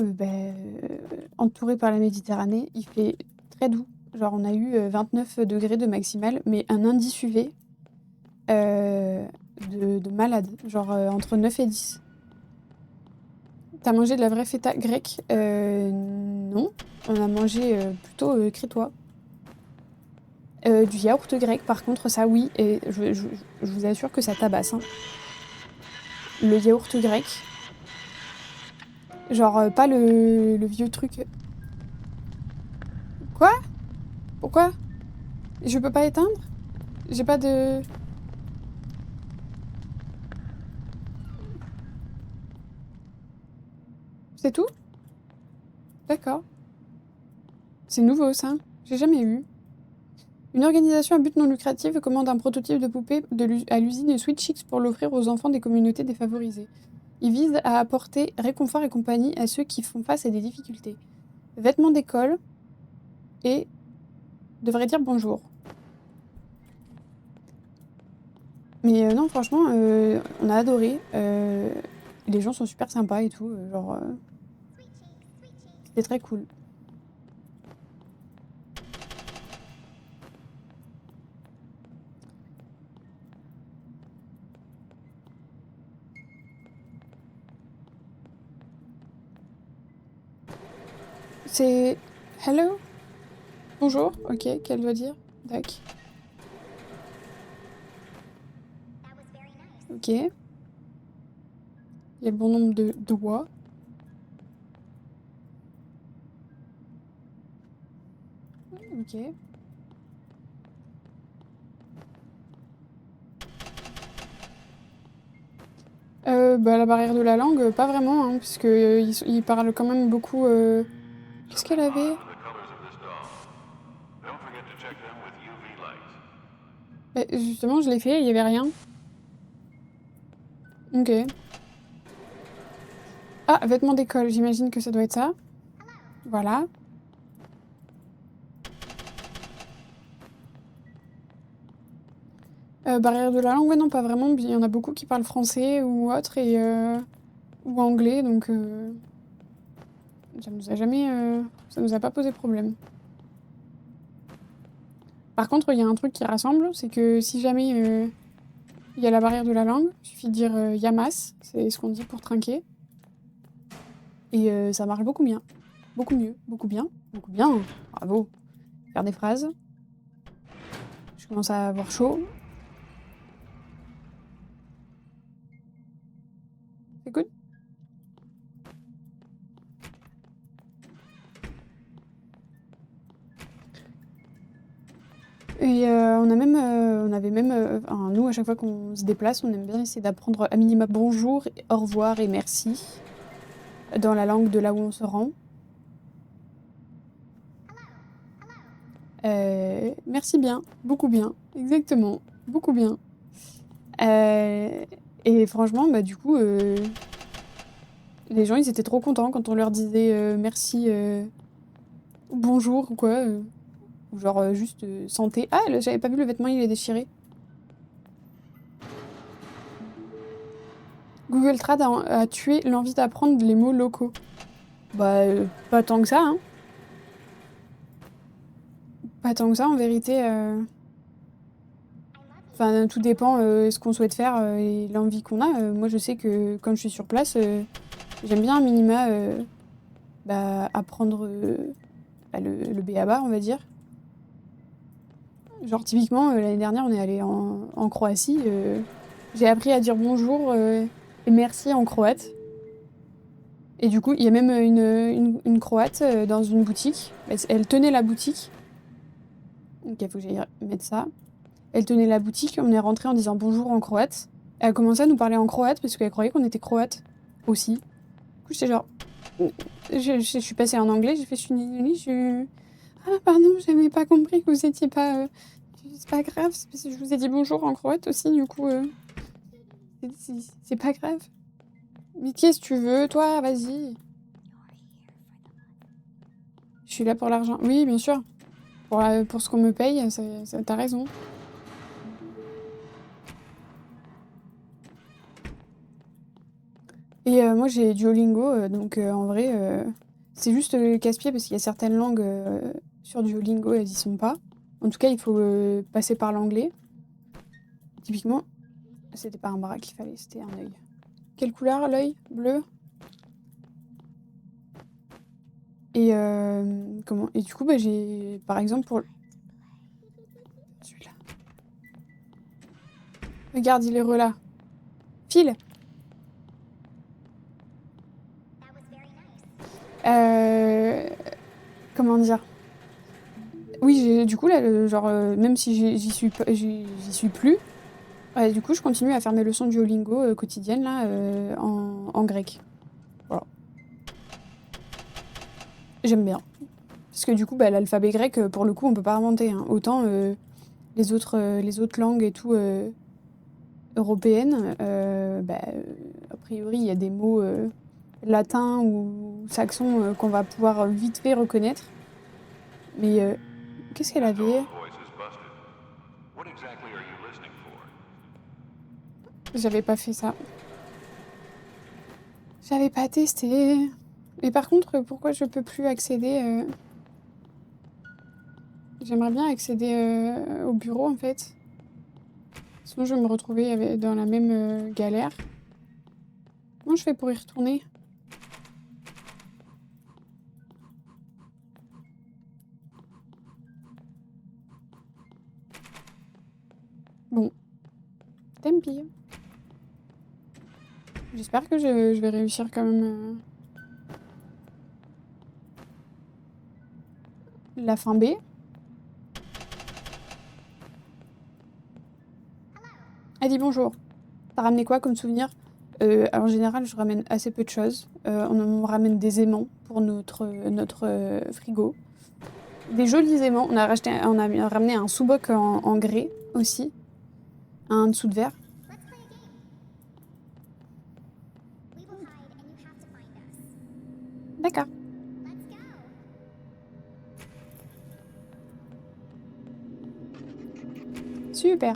entourée par la Méditerranée, il fait très doux. Genre, on a eu 29 degrés de maximal, mais un indice UV de malade. Genre, entre 9 et 10. T'as mangé de la vraie feta grecque? Non. On a mangé plutôt crétois. Du yaourt grec, par contre, ça oui. Et je vous assure que ça tabasse. Hein. Le yaourt grec. Genre, pas le vieux truc. Quoi? Pourquoi? Je peux pas éteindre? J'ai pas de... C'est tout? D'accord. C'est nouveau, ça. J'ai jamais eu. Une organisation à but non lucratif commande un prototype de poupée à l'usine Switchix pour l'offrir aux enfants des communautés défavorisées. Il vise à apporter réconfort et compagnie à ceux qui font face à des difficultés. Vêtements d'école et devrait dire bonjour. Mais non, franchement, on a adoré. Les gens sont super sympas et tout. Genre, c'était très cool. C'est... Hello? Bonjour? Ok, qu'elle doit dire? Tac. Ok. Il y a le bon nombre de doigts. Ok. Bah, la barrière de la langue, pas vraiment, hein, puisque ils parlent quand même beaucoup. Qu'est-ce qu'elle avait? Bah, justement, je l'ai fait, il y avait rien. Ok. Ah, vêtements d'école, j'imagine que ça doit être ça. Voilà. Barrière de la langue, ouais, non, pas vraiment. Il y en a beaucoup qui parlent français ou autre, et, ou anglais, donc ça nous a jamais... ça nous a pas posé problème. Par contre, il y a un truc qui rassemble, c'est que si jamais il y a la barrière de la langue, il suffit de dire yamas, c'est ce qu'on dit pour trinquer. Et ça marche beaucoup bien. Beaucoup mieux. Beaucoup bien. Beaucoup bien. Bravo. Faire des phrases. Je commence à avoir chaud. C'est good. Et on avait même, enfin, nous, à chaque fois qu'on se déplace, on aime bien essayer d'apprendre à minima bonjour, au revoir et merci dans la langue de là où on se rend. Merci bien, beaucoup bien, exactement, beaucoup bien. Et franchement, bah du coup, les gens ils étaient trop contents quand on leur disait merci, ou bonjour ou quoi, ou genre juste santé. Ah, j'avais pas vu le vêtement, il est déchiré. Google Trad a tué l'envie d'apprendre les mots locaux. Bah, pas tant que ça, hein. Pas tant que ça, en vérité. Enfin, tout dépend ce qu'on souhaite faire et l'envie qu'on a. Moi, je sais que quand je suis sur place, j'aime bien un minima bah, apprendre bah, le b.a.-ba, on va dire. Genre, typiquement, l'année dernière, on est allé en Croatie. J'ai appris à dire bonjour et merci en croate. Et du coup, il y a même une Croate dans une boutique. Elle tenait la boutique. Donc, il faut que j'aille mettre ça. Elle tenait la boutique. On est rentré en disant bonjour en croate. Elle a commencé à nous parler en croate parce qu'elle croyait qu'on était croate aussi. Du coup, j'étais genre. Je suis passée en anglais. J'ai fait je suis désolée. Ah, pardon, j'avais pas compris que vous étiez pas. C'est pas grave. C'est parce que je vous ai dit bonjour en croate aussi. Du coup, c'est pas grave. Mais qu'est-ce que tu veux, toi? Vas-y. Je suis là pour l'argent. Oui, bien sûr. Pour ce qu'on me paye, t'as raison. Et moi, j'ai Duolingo, donc en vrai, C'est juste casse-pied parce qu'il y a certaines langues sur Duolingo, elles y sont pas. En tout cas, il faut passer par l'anglais. Typiquement, c'était pas un bras qu'il fallait, c'était un œil. Quelle couleur, l'œil? Bleu? Et comment? Et du coup, bah, j'ai, par exemple, pour celui-là. Regarde, il est là. File. Comment dire? Oui, du coup, là, genre, même si j'y suis plus, du coup, je continue à faire mes leçons de Duolingo quotidiennes, là, en grec. Voilà. J'aime bien. Parce que du coup, bah, l'alphabet grec, pour le coup, on peut pas inventer. Hein. Autant les autres langues et tout européennes, a priori, il y a des mots latins ou saxons qu'on va pouvoir vite fait reconnaître. Mais qu'est-ce qu'elle avait? J'avais pas fait ça. J'avais pas testé. Mais par contre, pourquoi je peux plus accéder J'aimerais bien accéder au bureau en fait. Sinon, je vais me retrouver dans la même galère. Comment je fais pour y retourner? Bon, tant pis. J'espère que je vais réussir quand même la fin B. Elle dit bonjour. T'as ramené quoi comme souvenir? En général, je ramène assez peu de choses. On ramène des aimants pour notre frigo. Des jolis aimants. On a ramené un sous-boc en grès aussi. Un dessous de verre. D'accord. Super.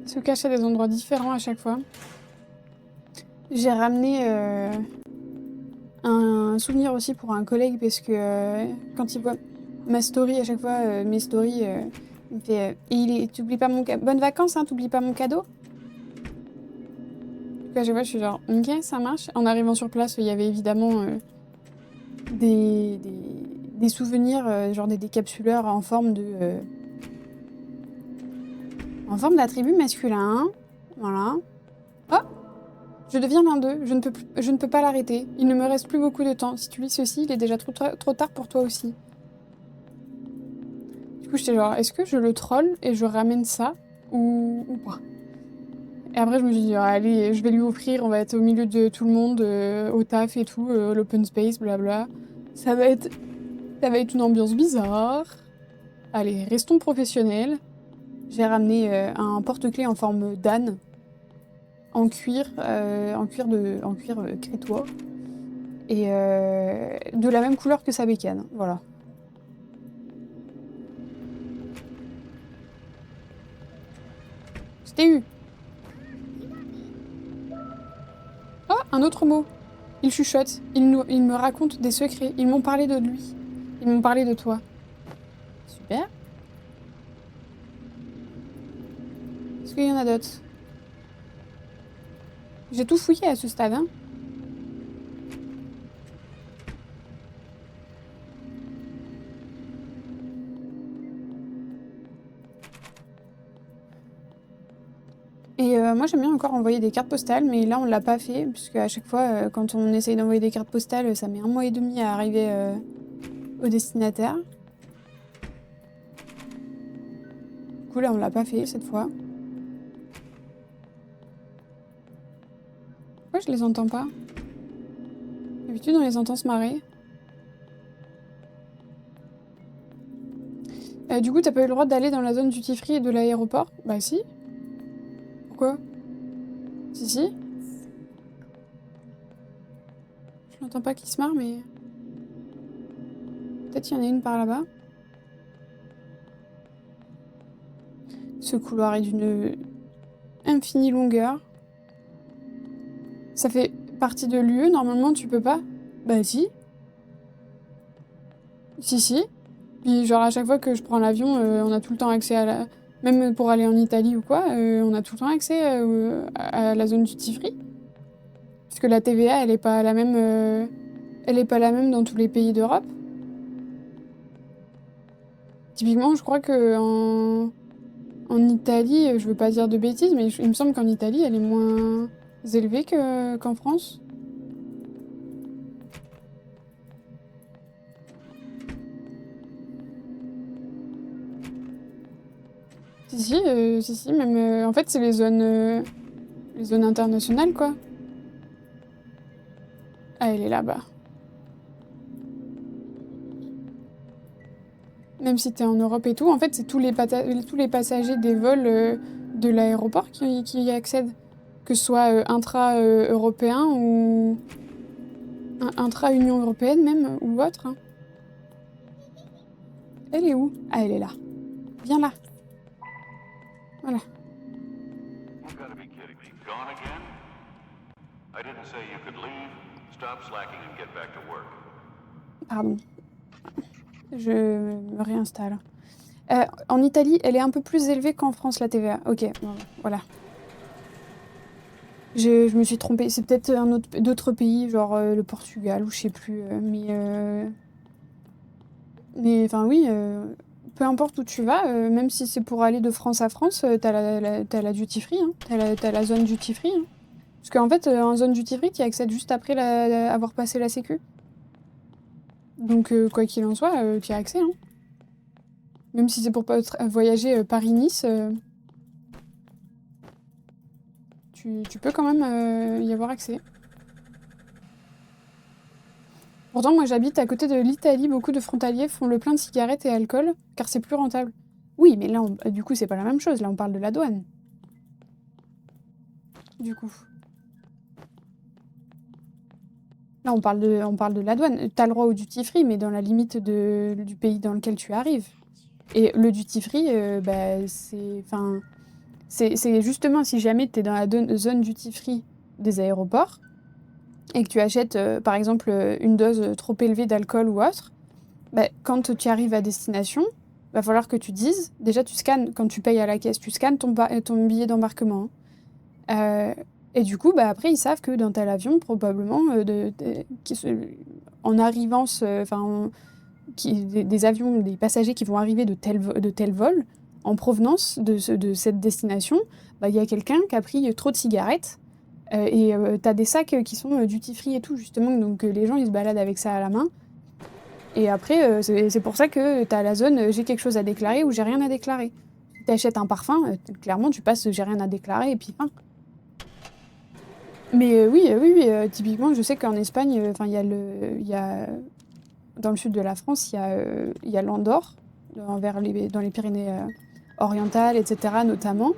Se cache à des endroits différents à chaque fois. J'ai ramené un souvenir aussi pour un collègue parce que quand il voit ma story à chaque fois, mes stories, il me fait t'oublies pas mon bonnes vacances, hein, t'oublies pas mon cadeau. Donc à chaque fois, je suis genre ok, ça marche. En arrivant sur place, il y avait évidemment des souvenirs, genre des décapsuleurs en forme d'attribut masculin. Voilà. Oh! Je deviens l'un d'eux, je ne peux pas l'arrêter. Il ne me reste plus beaucoup de temps. Si tu lis ceci, il est déjà trop tard pour toi aussi. Du coup, j'étais genre, est-ce que je le troll et je ramène ça ou pas? Et après, je me suis dit, allez, je vais lui offrir, on va être au milieu de tout le monde, au taf et tout, l'open space, blabla. Ça va être une ambiance bizarre. Allez, restons professionnels. J'ai ramené un porte-clés en forme d'âne, en cuir crétois, et de la même couleur que sa bécane, voilà. Je t'ai eu. Oh, un autre mot. Il chuchote, il me raconte des secrets, ils m'ont parlé de lui, ils m'ont parlé de toi. Super. Est-ce qu'il y en a d'autres? J'ai tout fouillé à ce stade, hein. Et moi j'aime bien encore envoyer des cartes postales, mais là on l'a pas fait, puisque à chaque fois quand on essaye d'envoyer des cartes postales, ça met 1 mois et demi à arriver au destinataire. Du coup là on l'a pas fait cette fois. Pourquoi je les entends pas? D'habitude on les entend se marrer. Du coup t'as pas eu le droit d'aller dans la zone duty free de l'aéroport? Bah si. Pourquoi? Si. Je n'entends pas qui se marre, mais... Peut-être il y en a une par là-bas. Ce couloir est d'une infinie longueur. Ça fait partie de l'UE, normalement tu peux pas. Bah si. Si. Puis genre à chaque fois que je prends l'avion, on a tout le temps accès à la... Même pour aller en Italie ou quoi, on a tout le temps accès à la zone duty free. Parce que la TVA, elle est pas la même, elle est pas la même dans tous les pays d'Europe. Typiquement, je crois que en Italie, je veux pas dire de bêtises, mais il me semble qu'en Italie, elle est moins élevée qu'en France. Si, même... en fait, c'est les zones internationales, quoi. Ah, elle est là-bas. Même si t'es en Europe et tout, en fait, c'est tous les passagers des vols de l'aéroport qui y accèdent. Que ce soit intra-européen ou intra-Union européenne même, ou autre. Hein. Elle est où? Ah, elle est là. Viens là. Voilà. You gotta be kidding me. Gone again? I didn't say you could leave. Stop slacking and get back to work. Pardon. Je me réinstalle. En Italie, elle est un peu plus élevée qu'en France, la TVA. Ok, bon, voilà. Je me suis trompée. C'est peut-être d'autres pays, genre le Portugal ou je sais plus. Mais enfin oui, peu importe où tu vas, même si c'est pour aller de France à France, t'as la duty free, hein. T'as la zone duty free. Hein. Parce qu'en fait, en zone duty free, tu y accèdes juste après avoir passé la sécu. Donc quoi qu'il en soit, tu y as accès. Hein. Même si c'est pour voyager Paris-Nice, tu peux quand même y avoir accès. Pourtant, moi j'habite à côté de l'Italie, beaucoup de frontaliers font le plein de cigarettes et alcool, car c'est plus rentable. Oui, mais là, du coup, c'est pas la même chose, là on parle de la douane. Du coup. Là, on parle de la douane. T'as le droit au duty free, mais dans la limite du pays dans lequel tu arrives. Et le duty free, c'est justement si jamais t'es dans la zone duty free des aéroports et que tu achètes, par exemple, une dose trop élevée d'alcool ou autre, quand tu arrives à destination, va falloir que tu dises, déjà tu scannes, quand tu payes à la caisse, tu scannes ton billet d'embarquement. Et du coup, après, ils savent que dans tel avion, probablement, en arrivance, des avions, des passagers qui vont arriver de tel vol, en provenance de cette destination, il y a quelqu'un qui a pris trop de cigarettes. Et t'as des sacs qui sont duty free et tout, justement, donc les gens, ils se baladent avec ça à la main. Et après, c'est pour ça que t'as la zone j'ai quelque chose à déclarer ou j'ai rien à déclarer. Si t'achètes un parfum, clairement, tu passes j'ai rien à déclarer et puis fin. Mais oui, typiquement, je sais qu'en Espagne, dans le sud de la France, il y a l'Andorre, dans les Pyrénées orientales, etc., notamment.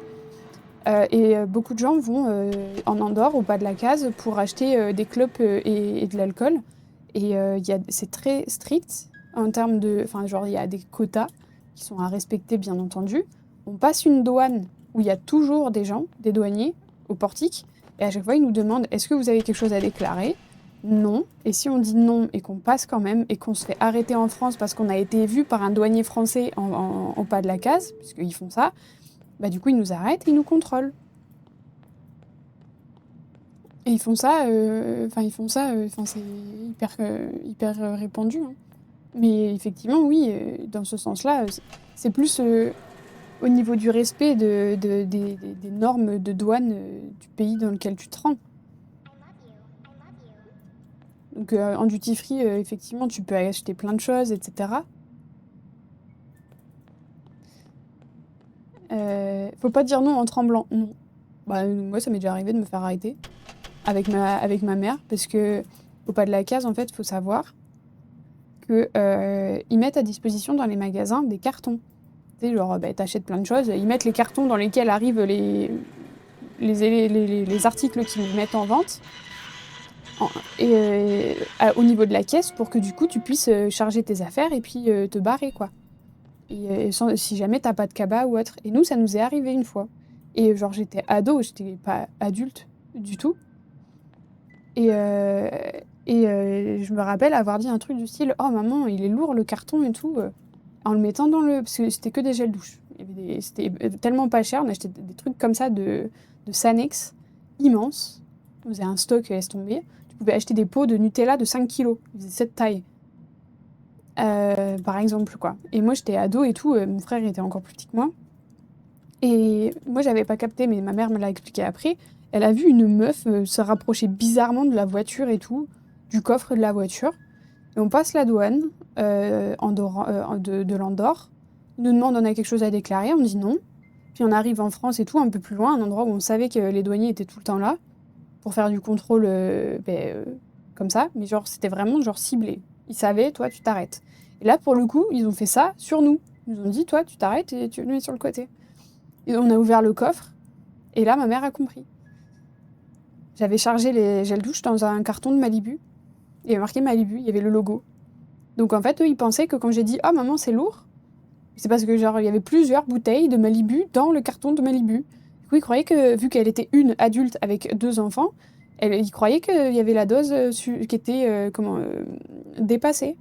Et beaucoup de gens vont en Andorre, au pas de la case, pour acheter des clopes et de l'alcool. Et c'est très strict en termes de... Enfin, genre, il y a des quotas qui sont à respecter, bien entendu. On passe une douane où il y a toujours des gens, des douaniers, au portique. Et à chaque fois, ils nous demandent « Est-ce que vous avez quelque chose à déclarer ?» Non. Et si on dit non et qu'on passe quand même et qu'on se fait arrêter en France parce qu'on a été vu par un douanier français en pas de la case, puisqu'ils font ça, du coup, ils nous arrêtent et ils nous contrôlent. Et ils font ça, c'est hyper répandu. Hein. Mais effectivement, oui, dans ce sens-là, c'est plus au niveau du respect des normes de douane du pays dans lequel tu te rends. Donc en duty free, effectivement, tu peux acheter plein de choses, etc. Faut pas dire non en tremblant, non. Moi, ça m'est déjà arrivé de me faire arrêter avec ma mère, parce que au pas de la case, en fait, faut savoir que ils mettent à disposition dans les magasins des cartons. Tu sais, genre, t'achètes plein de choses, ils mettent les cartons dans lesquels arrivent les articles qu'ils mettent en vente. au niveau de la caisse pour que du coup tu puisses charger tes affaires et puis te barrer quoi. Si jamais t'as pas de cabas ou autre. Et nous, ça nous est arrivé une fois. Et genre j'étais ado, j'étais pas adulte du tout. Et je me rappelle avoir dit un truc du style « Oh maman, il est lourd le carton et tout », en le mettant dans le... Parce que c'était que des gels douche. C'était tellement pas cher, on achetait des trucs comme ça de Sanex, immenses. On faisait un stock, laisse tomber. Tu pouvais acheter des pots de Nutella de 5 kilos. Ils faisaient cette taille. Par exemple, quoi. Et moi, j'étais ado et tout, mon frère était encore plus petit que moi. Et moi, j'avais pas capté, mais ma mère me l'a expliqué après. Elle a vu une meuf se rapprocher bizarrement de la voiture et tout, du coffre de la voiture. Et on passe la douane de l'Andorre. Ils nous demandent on a quelque chose à déclarer, on dit non. Puis on arrive en France et tout, un peu plus loin, un endroit où on savait que les douaniers étaient tout le temps là, pour faire du contrôle comme ça. Mais genre, c'était vraiment genre ciblé. Ils savaient, toi, tu t'arrêtes. Et là, pour le coup, ils ont fait ça sur nous. Ils nous ont dit, toi, tu t'arrêtes et tu le mets sur le côté. Et on a ouvert le coffre, et là, ma mère a compris. J'avais chargé les gels douche dans un carton de Malibu. Il y avait marqué Malibu, il y avait le logo. Donc en fait, eux, ils pensaient que quand j'ai dit « Oh maman, c'est lourd », c'est parce que genre il y avait plusieurs bouteilles de Malibu dans le carton de Malibu. Du coup, ils croyaient que, vu qu'elle était une adulte avec 2 enfants, ils croyaient qu'il y avait la dose qui était dépassée.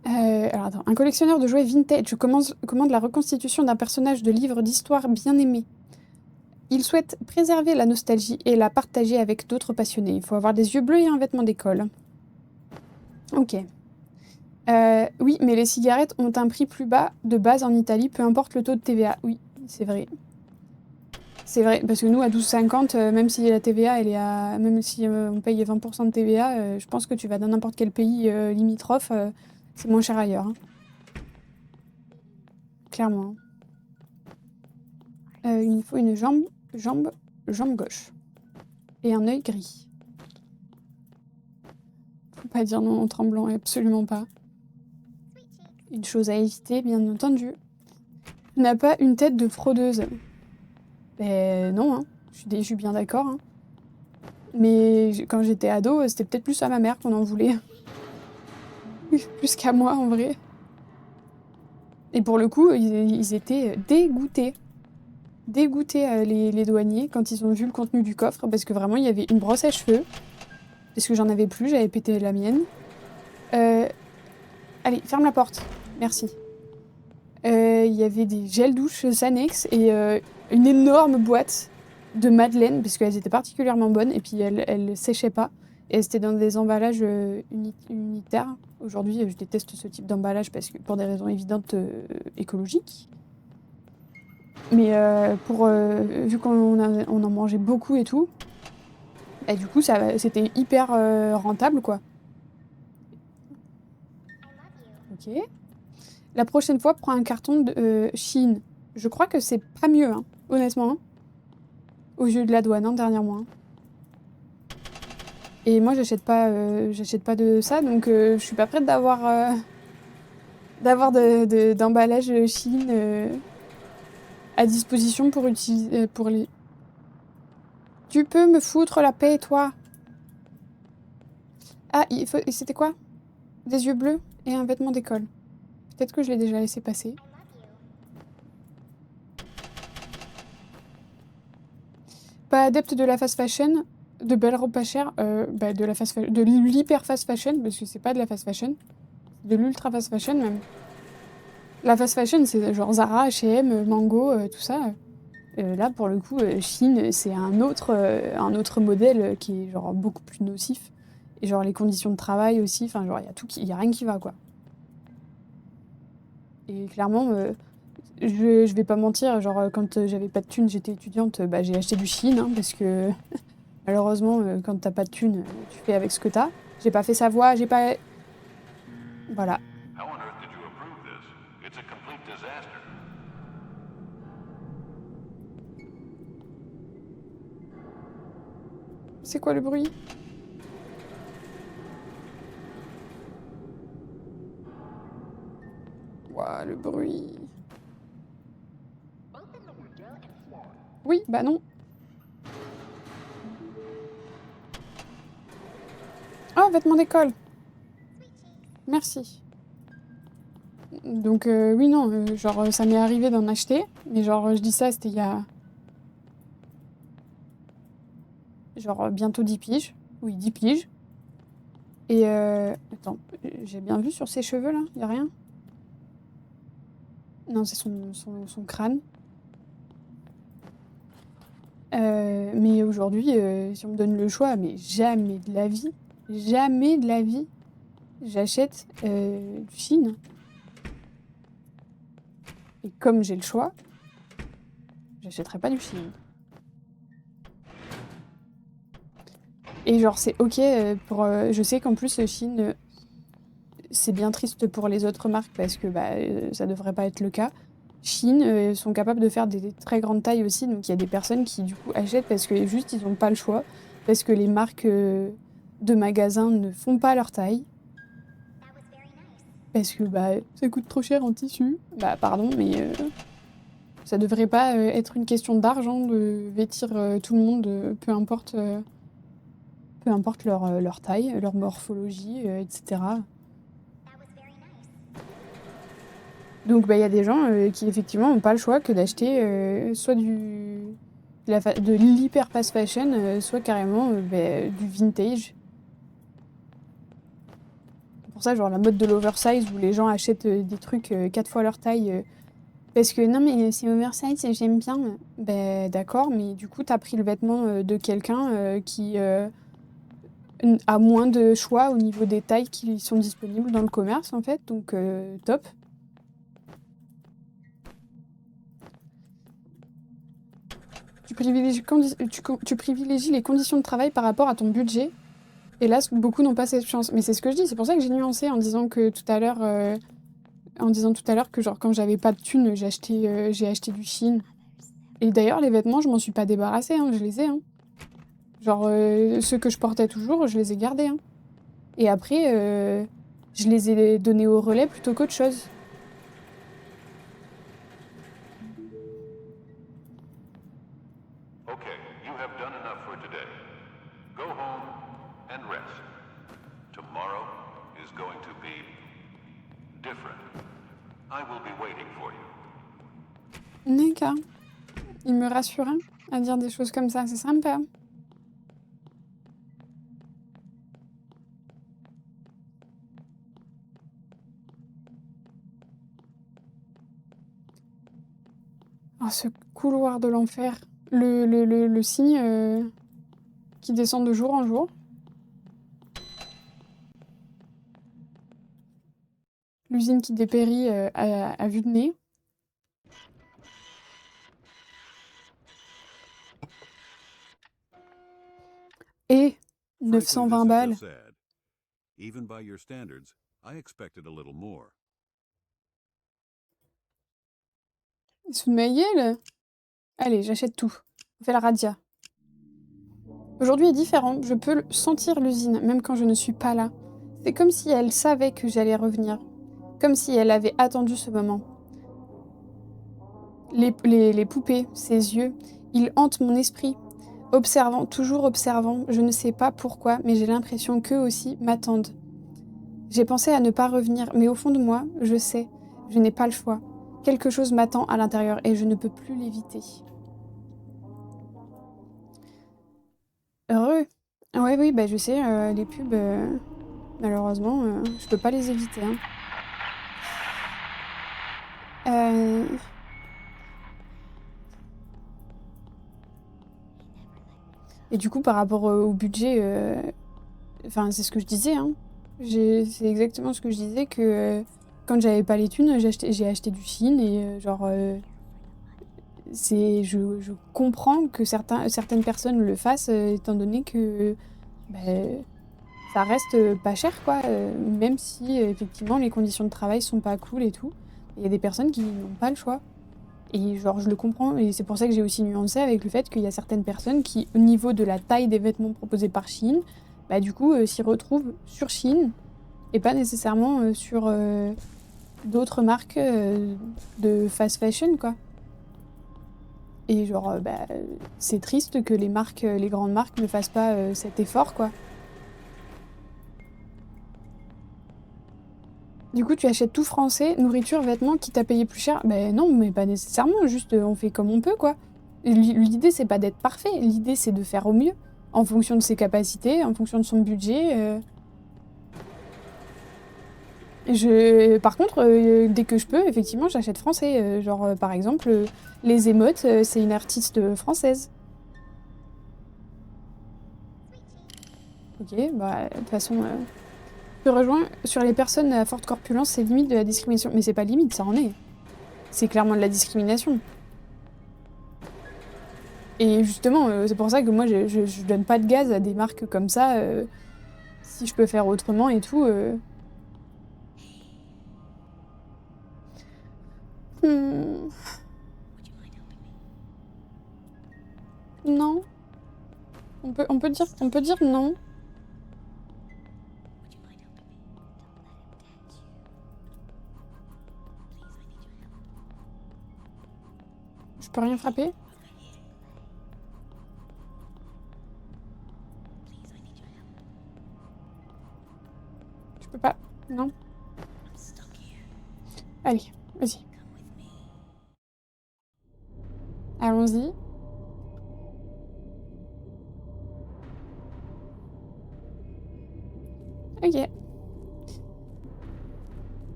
Alors attends, un collectionneur de jouets vintage commande la reconstitution d'un personnage de livre d'histoire bien aimé. Il souhaite préserver la nostalgie et la partager avec d'autres passionnés. Il faut avoir des yeux bleus et un vêtement d'école. Ok. Oui, mais les cigarettes ont un prix plus bas de base en Italie, peu importe le taux de TVA. Oui, c'est vrai. C'est vrai, parce que nous, à 12,50, même si la TVA, elle est à... Même si on paye 20% de TVA, je pense que tu vas dans n'importe quel pays limitrophe, c'est moins cher ailleurs. Hein. Clairement. Il nous faut une jambe gauche. Et un œil gris. Faut pas dire non en tremblant, absolument pas. Une chose à éviter, bien entendu. Tu n'as pas une tête de fraudeuse. Ben non, hein. Je suis bien d'accord. Hein. Mais quand j'étais ado, c'était peut-être plus à ma mère qu'on en voulait. Plus qu'à moi, en vrai. Et pour le coup, ils étaient dégoûtés. Dégoûtés, les douaniers, quand ils ont vu le contenu du coffre, parce que vraiment, il y avait une brosse à cheveux. Parce que j'en avais plus, j'avais pété la mienne. Allez, ferme la porte. Merci. Il y avait des gels douche Sanex et une énorme boîte de madeleine, parce qu'elles étaient particulièrement bonnes, et puis elles séchaient pas. Et c'était dans des emballages unitaires. Aujourd'hui, je déteste ce type d'emballage parce que pour des raisons évidentes écologiques. Mais vu qu'on en mangeait beaucoup et tout, et du coup, c'était hyper rentable, quoi. Ok. La prochaine fois, prends un carton de Chine. Je crois que c'est pas mieux, hein, honnêtement. Hein, aux yeux de la douane, hein, dernièrement. Hein. Et moi, j'achète pas de ça, donc je suis pas prête d'avoir d'emballage Chine à disposition pour utiliser pour les. Tu peux me foutre la paix, toi. Ah, c'était quoi? Des yeux bleus et un vêtement d'école. Peut-être que je l'ai déjà laissé passer. Pas adepte de la fast fashion, de belles robes pas chères, de l'hyper fast fashion, parce que c'est pas de la fast fashion, de l'ultra fast fashion même. La fast fashion, c'est genre Zara, H&M, Mango, tout ça. Là, pour le coup, Chine, c'est un autre modèle qui est genre beaucoup plus nocif. Et genre les conditions de travail aussi, enfin genre il y a rien qui va quoi. Et clairement, je vais pas mentir, genre quand j'avais pas de thunes, j'étais étudiante, j'ai acheté du Chine, hein, parce que malheureusement, quand t'as pas de thunes, tu fais avec ce que t'as. J'ai pas fait Savoie, j'ai pas... Voilà. How on earth did you approve this? It's a complete disaster. C'est quoi le bruit? Ouah, le bruit. Oui, bah non. vêtements d'école. Merci. Donc oui, non, genre ça m'est arrivé d'en acheter, mais genre je dis ça, c'était il y a genre bientôt 10 piges. Oui, 10 piges. Et attends, j'ai bien vu sur ses cheveux là, y a rien? Non, c'est son crâne. Mais aujourd'hui, si on me donne le choix, mais jamais de la vie, j'achète du Chine. Et comme j'ai le choix, j'achèterai pas du Chine. Et genre c'est ok pour... je sais qu'en plus Chine, c'est bien triste pour les autres marques parce que ça devrait pas être le cas. Chine sont capables de faire des très grandes tailles aussi, donc il y a des personnes qui du coup achètent parce que juste ils ont pas le choix, parce que les marques de magasins ne font pas leur taille. Parce que ça coûte trop cher en tissu. Pardon, mais ça devrait pas être une question d'argent de vêtir tout le monde, peu importe leur taille, leur morphologie, etc. Donc il y a des gens qui effectivement n'ont pas le choix que d'acheter soit de l'hyper fast fashion, soit carrément du vintage. Pour ça, genre la mode de l'oversize où les gens achètent des trucs 4 fois leur taille. Parce que non mais c'est oversize, j'aime bien. D'accord, mais du coup t'as pris le vêtement de quelqu'un qui a moins de choix au niveau des tailles qui sont disponibles dans le commerce en fait, donc top. Tu privilégies les conditions de travail par rapport à ton budget. Hélas, beaucoup n'ont pas cette chance. Mais c'est ce que je dis, c'est pour ça que j'ai nuancé en disant tout à l'heure que genre quand j'avais pas de thunes, j'ai acheté du Chine. Et d'ailleurs, les vêtements, je m'en suis pas débarrassée, hein, je les ai. Hein. Genre, ceux que je portais toujours, je les ai gardés. Hein. Et après, je les ai donnés au relais plutôt qu'autre chose. Okay, you have done enough for today. Go home and rest. Tomorrow is going to be different. I will be waiting for you. D'accord. Il me rassure hein, à dire des choses comme ça, c'est sympa. Oh, ce couloir de l'enfer. Le signe qui descend de jour en jour. L'usine qui dépérit à vue de nez. Et 920 balles. Even by your standards, I expected a little more. Sous de ma gueule. Allez, j'achète tout. On fait la radia. Aujourd'hui est différent. Je peux sentir l'usine, même quand je ne suis pas là. C'est comme si elle savait que j'allais revenir. Comme si elle avait attendu ce moment. Les poupées, ses yeux, ils hantent mon esprit. Observant, toujours observant, je ne sais pas pourquoi, mais j'ai l'impression qu'eux aussi m'attendent. J'ai pensé à ne pas revenir, mais au fond de moi, je sais, je n'ai pas le choix. Quelque chose m'attend à l'intérieur et je ne peux plus l'éviter. Heureux. Oui, je sais, les pubs, malheureusement, je peux pas les éviter. Hein. Et du coup, par rapport au budget, c'est ce que je disais, hein. C'est exactement ce que je disais, que quand j'avais pas les thunes, j'ai acheté du Chine et je comprends que certaines personnes le fassent, étant donné que ça reste pas cher, quoi, même si effectivement les conditions de travail sont pas cool et tout. Il y a des personnes qui n'ont pas le choix. Et genre, je le comprends, et c'est pour ça que j'ai aussi nuancé avec le fait qu'il y a certaines personnes qui, au niveau de la taille des vêtements proposés par Shein, du coup, s'y retrouvent sur Shein, et pas nécessairement sur d'autres marques de fast fashion, quoi. Et genre, c'est triste que les grandes marques ne fassent pas cet effort, quoi. Du coup, tu achètes tout français, nourriture, vêtements, quitte à payer plus cher. Ben non, mais pas nécessairement, juste on fait comme on peut, quoi. L'idée, c'est pas d'être parfait, l'idée, c'est de faire au mieux, en fonction de ses capacités, en fonction de son budget. Par contre, dès que je peux, effectivement, j'achète français. Par exemple, les émotes, c'est une artiste française. Ok, bah, de toute façon, je rejoins sur les personnes à forte corpulence, c'est limite de la discrimination. Mais c'est pas limite, ça en est. C'est clairement de la discrimination. Et justement, c'est pour ça que moi, je donne pas de gaz à des marques comme ça. Si je peux faire autrement et tout. Hmm, Would you mind helping me? non. On peut dire non. Would you mind helping me? Don't let him get you. Please, I need your help. Je peux rien frapper. Over here. Please, I need your help. Je peux pas. Non. I'm stuck here. Allez, vas-y. Come with me. Allons-y. Ok.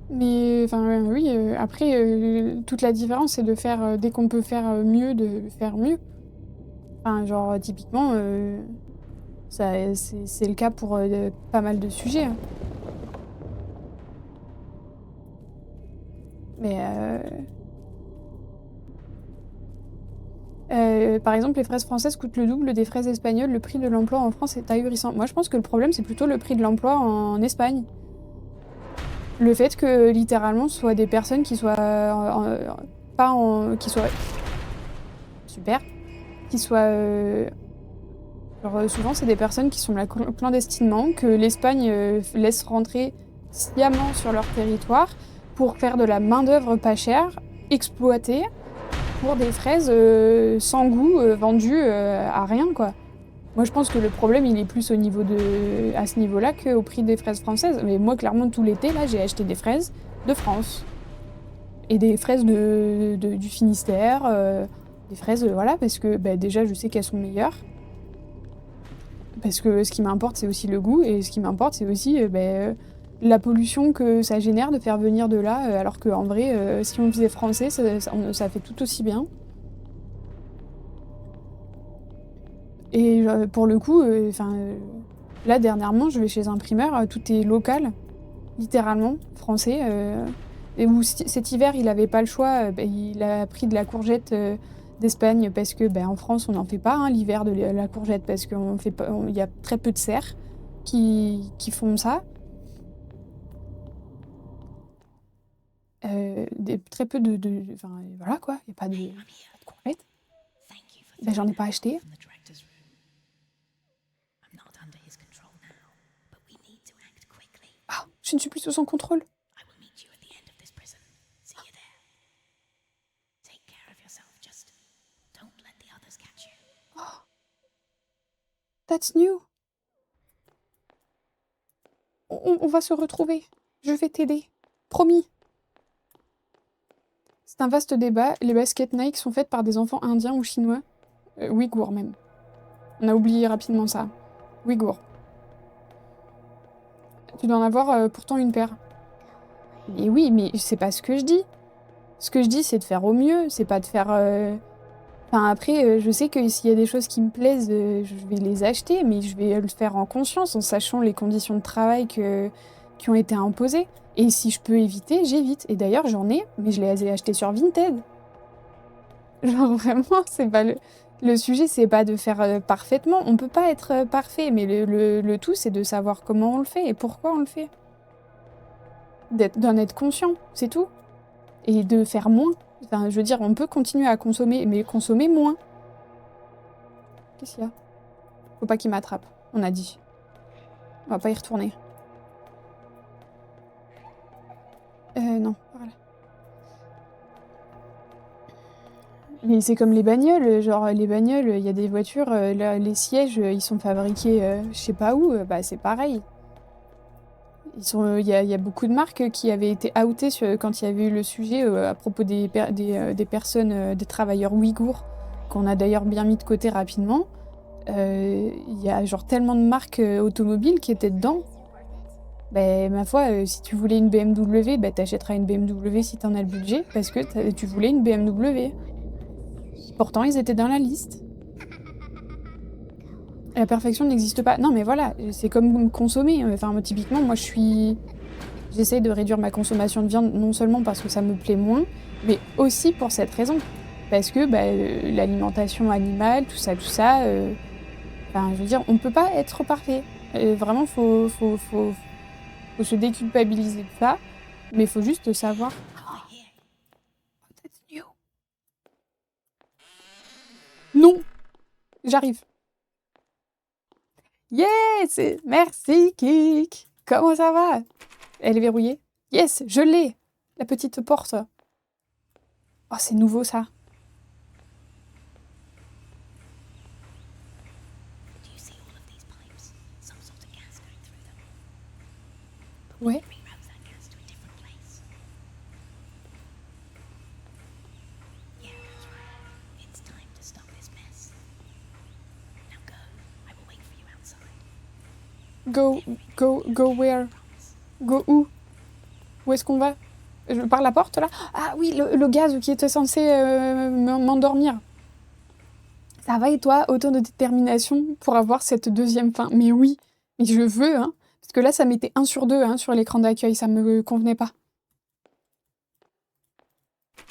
Mais, enfin, oui, après, toute la différence, c'est de faire, dès qu'on peut faire mieux, de faire mieux. Enfin, genre, typiquement, c'est le cas pour pas mal de sujets, hein. Mais, par exemple, les fraises françaises coûtent le double des fraises espagnoles. Le prix de l'emploi en France est ahurissant. Moi, je pense que le problème, c'est plutôt le prix de l'emploi en Espagne. Le fait que, littéralement, ce soit des personnes qui soient qui soient... Super. Qui soient... souvent, c'est des personnes qui sont là clandestinement, que l'Espagne laisse rentrer sciemment sur leur territoire pour faire de la main-d'œuvre pas chère, exploitée, pour des fraises sans goût, vendues à rien, quoi. Moi, je pense que le problème, il est plus à ce niveau-là qu'au prix des fraises françaises. Mais moi, clairement, tout l'été, là, j'ai acheté des fraises de France. Et des fraises du Finistère, des fraises, voilà, parce que bah, déjà, je sais qu'elles sont meilleures. Parce que ce qui m'importe, c'est aussi le goût, et ce qui m'importe, c'est aussi la pollution que ça génère de faire venir de là, alors qu'en vrai, si on faisait français, ça fait tout aussi bien. Et pour le coup, là, dernièrement, je vais chez un primeur, tout est local, littéralement, français. Et où cet hiver, il n'avait pas le choix, il a pris de la courgette d'Espagne parce que en France, on n'en fait pas, hein, l'hiver de la courgette, parce qu'il y a très peu de serres qui font ça. Très peu enfin, voilà quoi, il n'y a pas de courgette. Thank you for J'en ai pas acheté. from the director's room. I'm not under his control now, but we need to act quickly. Ah, je ne suis plus sous son contrôle. I will meet you at the end of this prison. See you there. Take care of yourself. Just don't let the others catch you. That's new. On va se retrouver. Je vais t'aider. Promis. C'est un vaste débat. Les baskets Nike sont faites par des enfants indiens ou chinois. Ouïghours même. On a oublié rapidement ça. Ouïghours. Tu dois en avoir pourtant une paire. Mais oui, mais c'est pas ce que je dis. Ce que je dis, c'est de faire au mieux. C'est pas de faire... Enfin, après, je sais que s'il y a des choses qui me plaisent, je vais les acheter, mais je vais le faire en conscience, en sachant les conditions de travail qui ont été imposées. Et si je peux éviter, j'évite. Et d'ailleurs, j'en ai, mais je les ai achetés sur Vinted. Genre, vraiment, c'est pas le sujet, c'est pas de faire parfaitement. On peut pas être parfait, mais le tout, c'est de savoir comment on le fait et pourquoi on le fait. D'en être conscient, c'est tout. Et de faire moins. Enfin, je veux dire, on peut continuer à consommer, mais consommer moins. Qu'est-ce qu'il y a? Faut pas qu'il m'attrape, on a dit. On va pas y retourner. Non, voilà. Mais c'est comme les bagnoles, genre les bagnoles, il y a des voitures, là, les sièges, ils sont fabriqués je sais pas où, bah c'est pareil. Il y a beaucoup de marques qui avaient été outées quand il y avait eu le sujet à propos des personnes, des travailleurs ouïghours, qu'on a d'ailleurs bien mis de côté rapidement. Il y a genre tellement de marques automobiles qui étaient dedans. Ben, ma foi, si tu voulais une BMW, ben, t'achèteras une BMW si t'en as le budget, parce que tu voulais une BMW. Pourtant, ils étaient dans la liste. La perfection n'existe pas. Non, mais voilà, c'est comme consommer. Enfin, typiquement, moi, j'essaye de réduire ma consommation de viande, non seulement parce que ça me plaît moins, mais aussi pour cette raison. Parce que l'alimentation animale, tout ça, enfin, je veux dire, on peut pas être parfait. Vraiment, faut se déculpabiliser de ça, mais faut juste savoir. Over here. Oh, that's new. Non, j'arrive. Yes! Merci, Kik! Comment ça va? Elle est verrouillée? Yes, je l'ai! La petite porte. Oh, c'est nouveau, ça. Do you see all of these pipes? Some sort of gas going through them. Ouais. Reroute that gas to a different place. Yeah, that's right. It's time to stop this mess. Now go. I will wait for you outside. Go where? Promise. Go où? Où est-ce qu'on va? Par la porte, là? Ah oui, le gaz qui était censé m'endormir. Ça va et toi? Autant de détermination pour avoir cette deuxième fin. Mais oui, mais je veux, hein. Parce que là, ça mettait 1 sur 2 hein, sur l'écran d'accueil. Ça me convenait pas.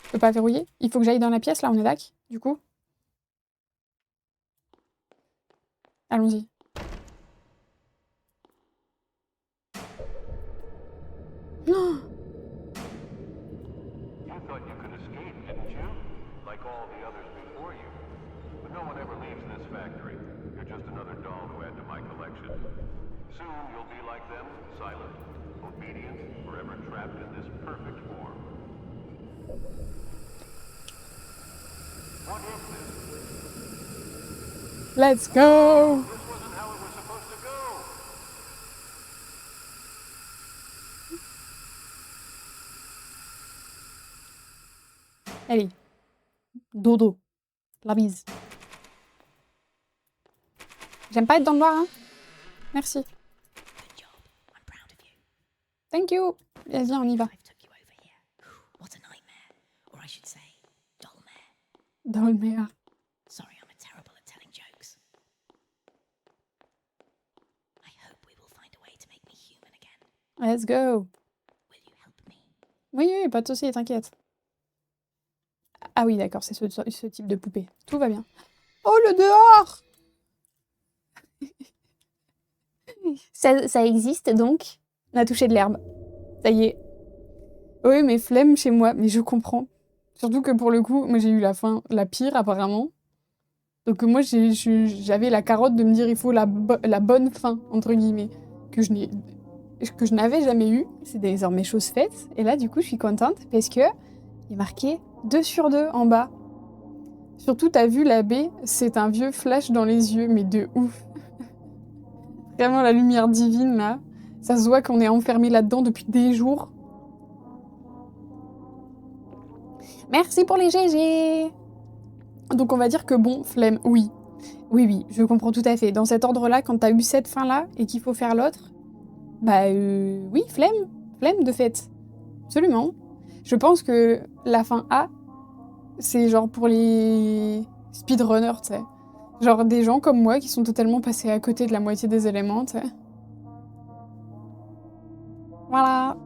Je peux pas verrouiller? Il faut que j'aille dans la pièce, là, on est d'accord? Du coup? Allons-y. Oh! You thought you could escape, didn't you? Like all the others before you. But no one ever leaves this factory. You're just another doll to add to my collection. Soon you'll be like them, silent, obedient, forever trapped in this perfect form. What is this? Let's go! This wasn't how it was supposed to go. Allez. Dodo. La bise. J'aime pas être dans le noir, hein? Merci. Good job. I'm proud of you. Thank you. Vas-y, on y va. I've took you over here. What a nightmare. Or I should say, dollmare. Dans le meilleur. Sorry, I'm terrible at telling jokes. I hope we will find a way to make me human again. Let's go. Will you help me? Oui, oui, pas de soucis, t'inquiète. Ah oui, d'accord, c'est ce type de poupée. Tout va bien. Oh, le dehors! Ça existe donc. On a touché de l'herbe. Ça y est. Oui, mais flemme chez moi, mais je comprends. Surtout que pour le coup, moi j'ai eu la fin la pire apparemment. Donc moi j'avais la carotte de me dire il faut la bonne fin, entre guillemets, que je n'avais jamais eu. C'est désormais chose faite. Et là du coup je suis contente parce que il est marqué 2 sur 2 en bas. Surtout t'as vu la baie, c'est un vieux flash dans les yeux, mais de ouf. Vraiment la lumière divine là. Ça se voit qu'on est enfermé là-dedans depuis des jours. Merci pour les GG. Donc on va dire que bon, flemme, oui. Oui, je comprends tout à fait. Dans cet ordre-là, quand t'as eu cette fin-là et qu'il faut faire l'autre, oui, flemme de fait. Absolument. Je pense que la fin A, c'est genre pour les speedrunners, tu sais. Genre des gens comme moi qui sont totalement passés à côté de la moitié des éléments, tu sais. Voilà.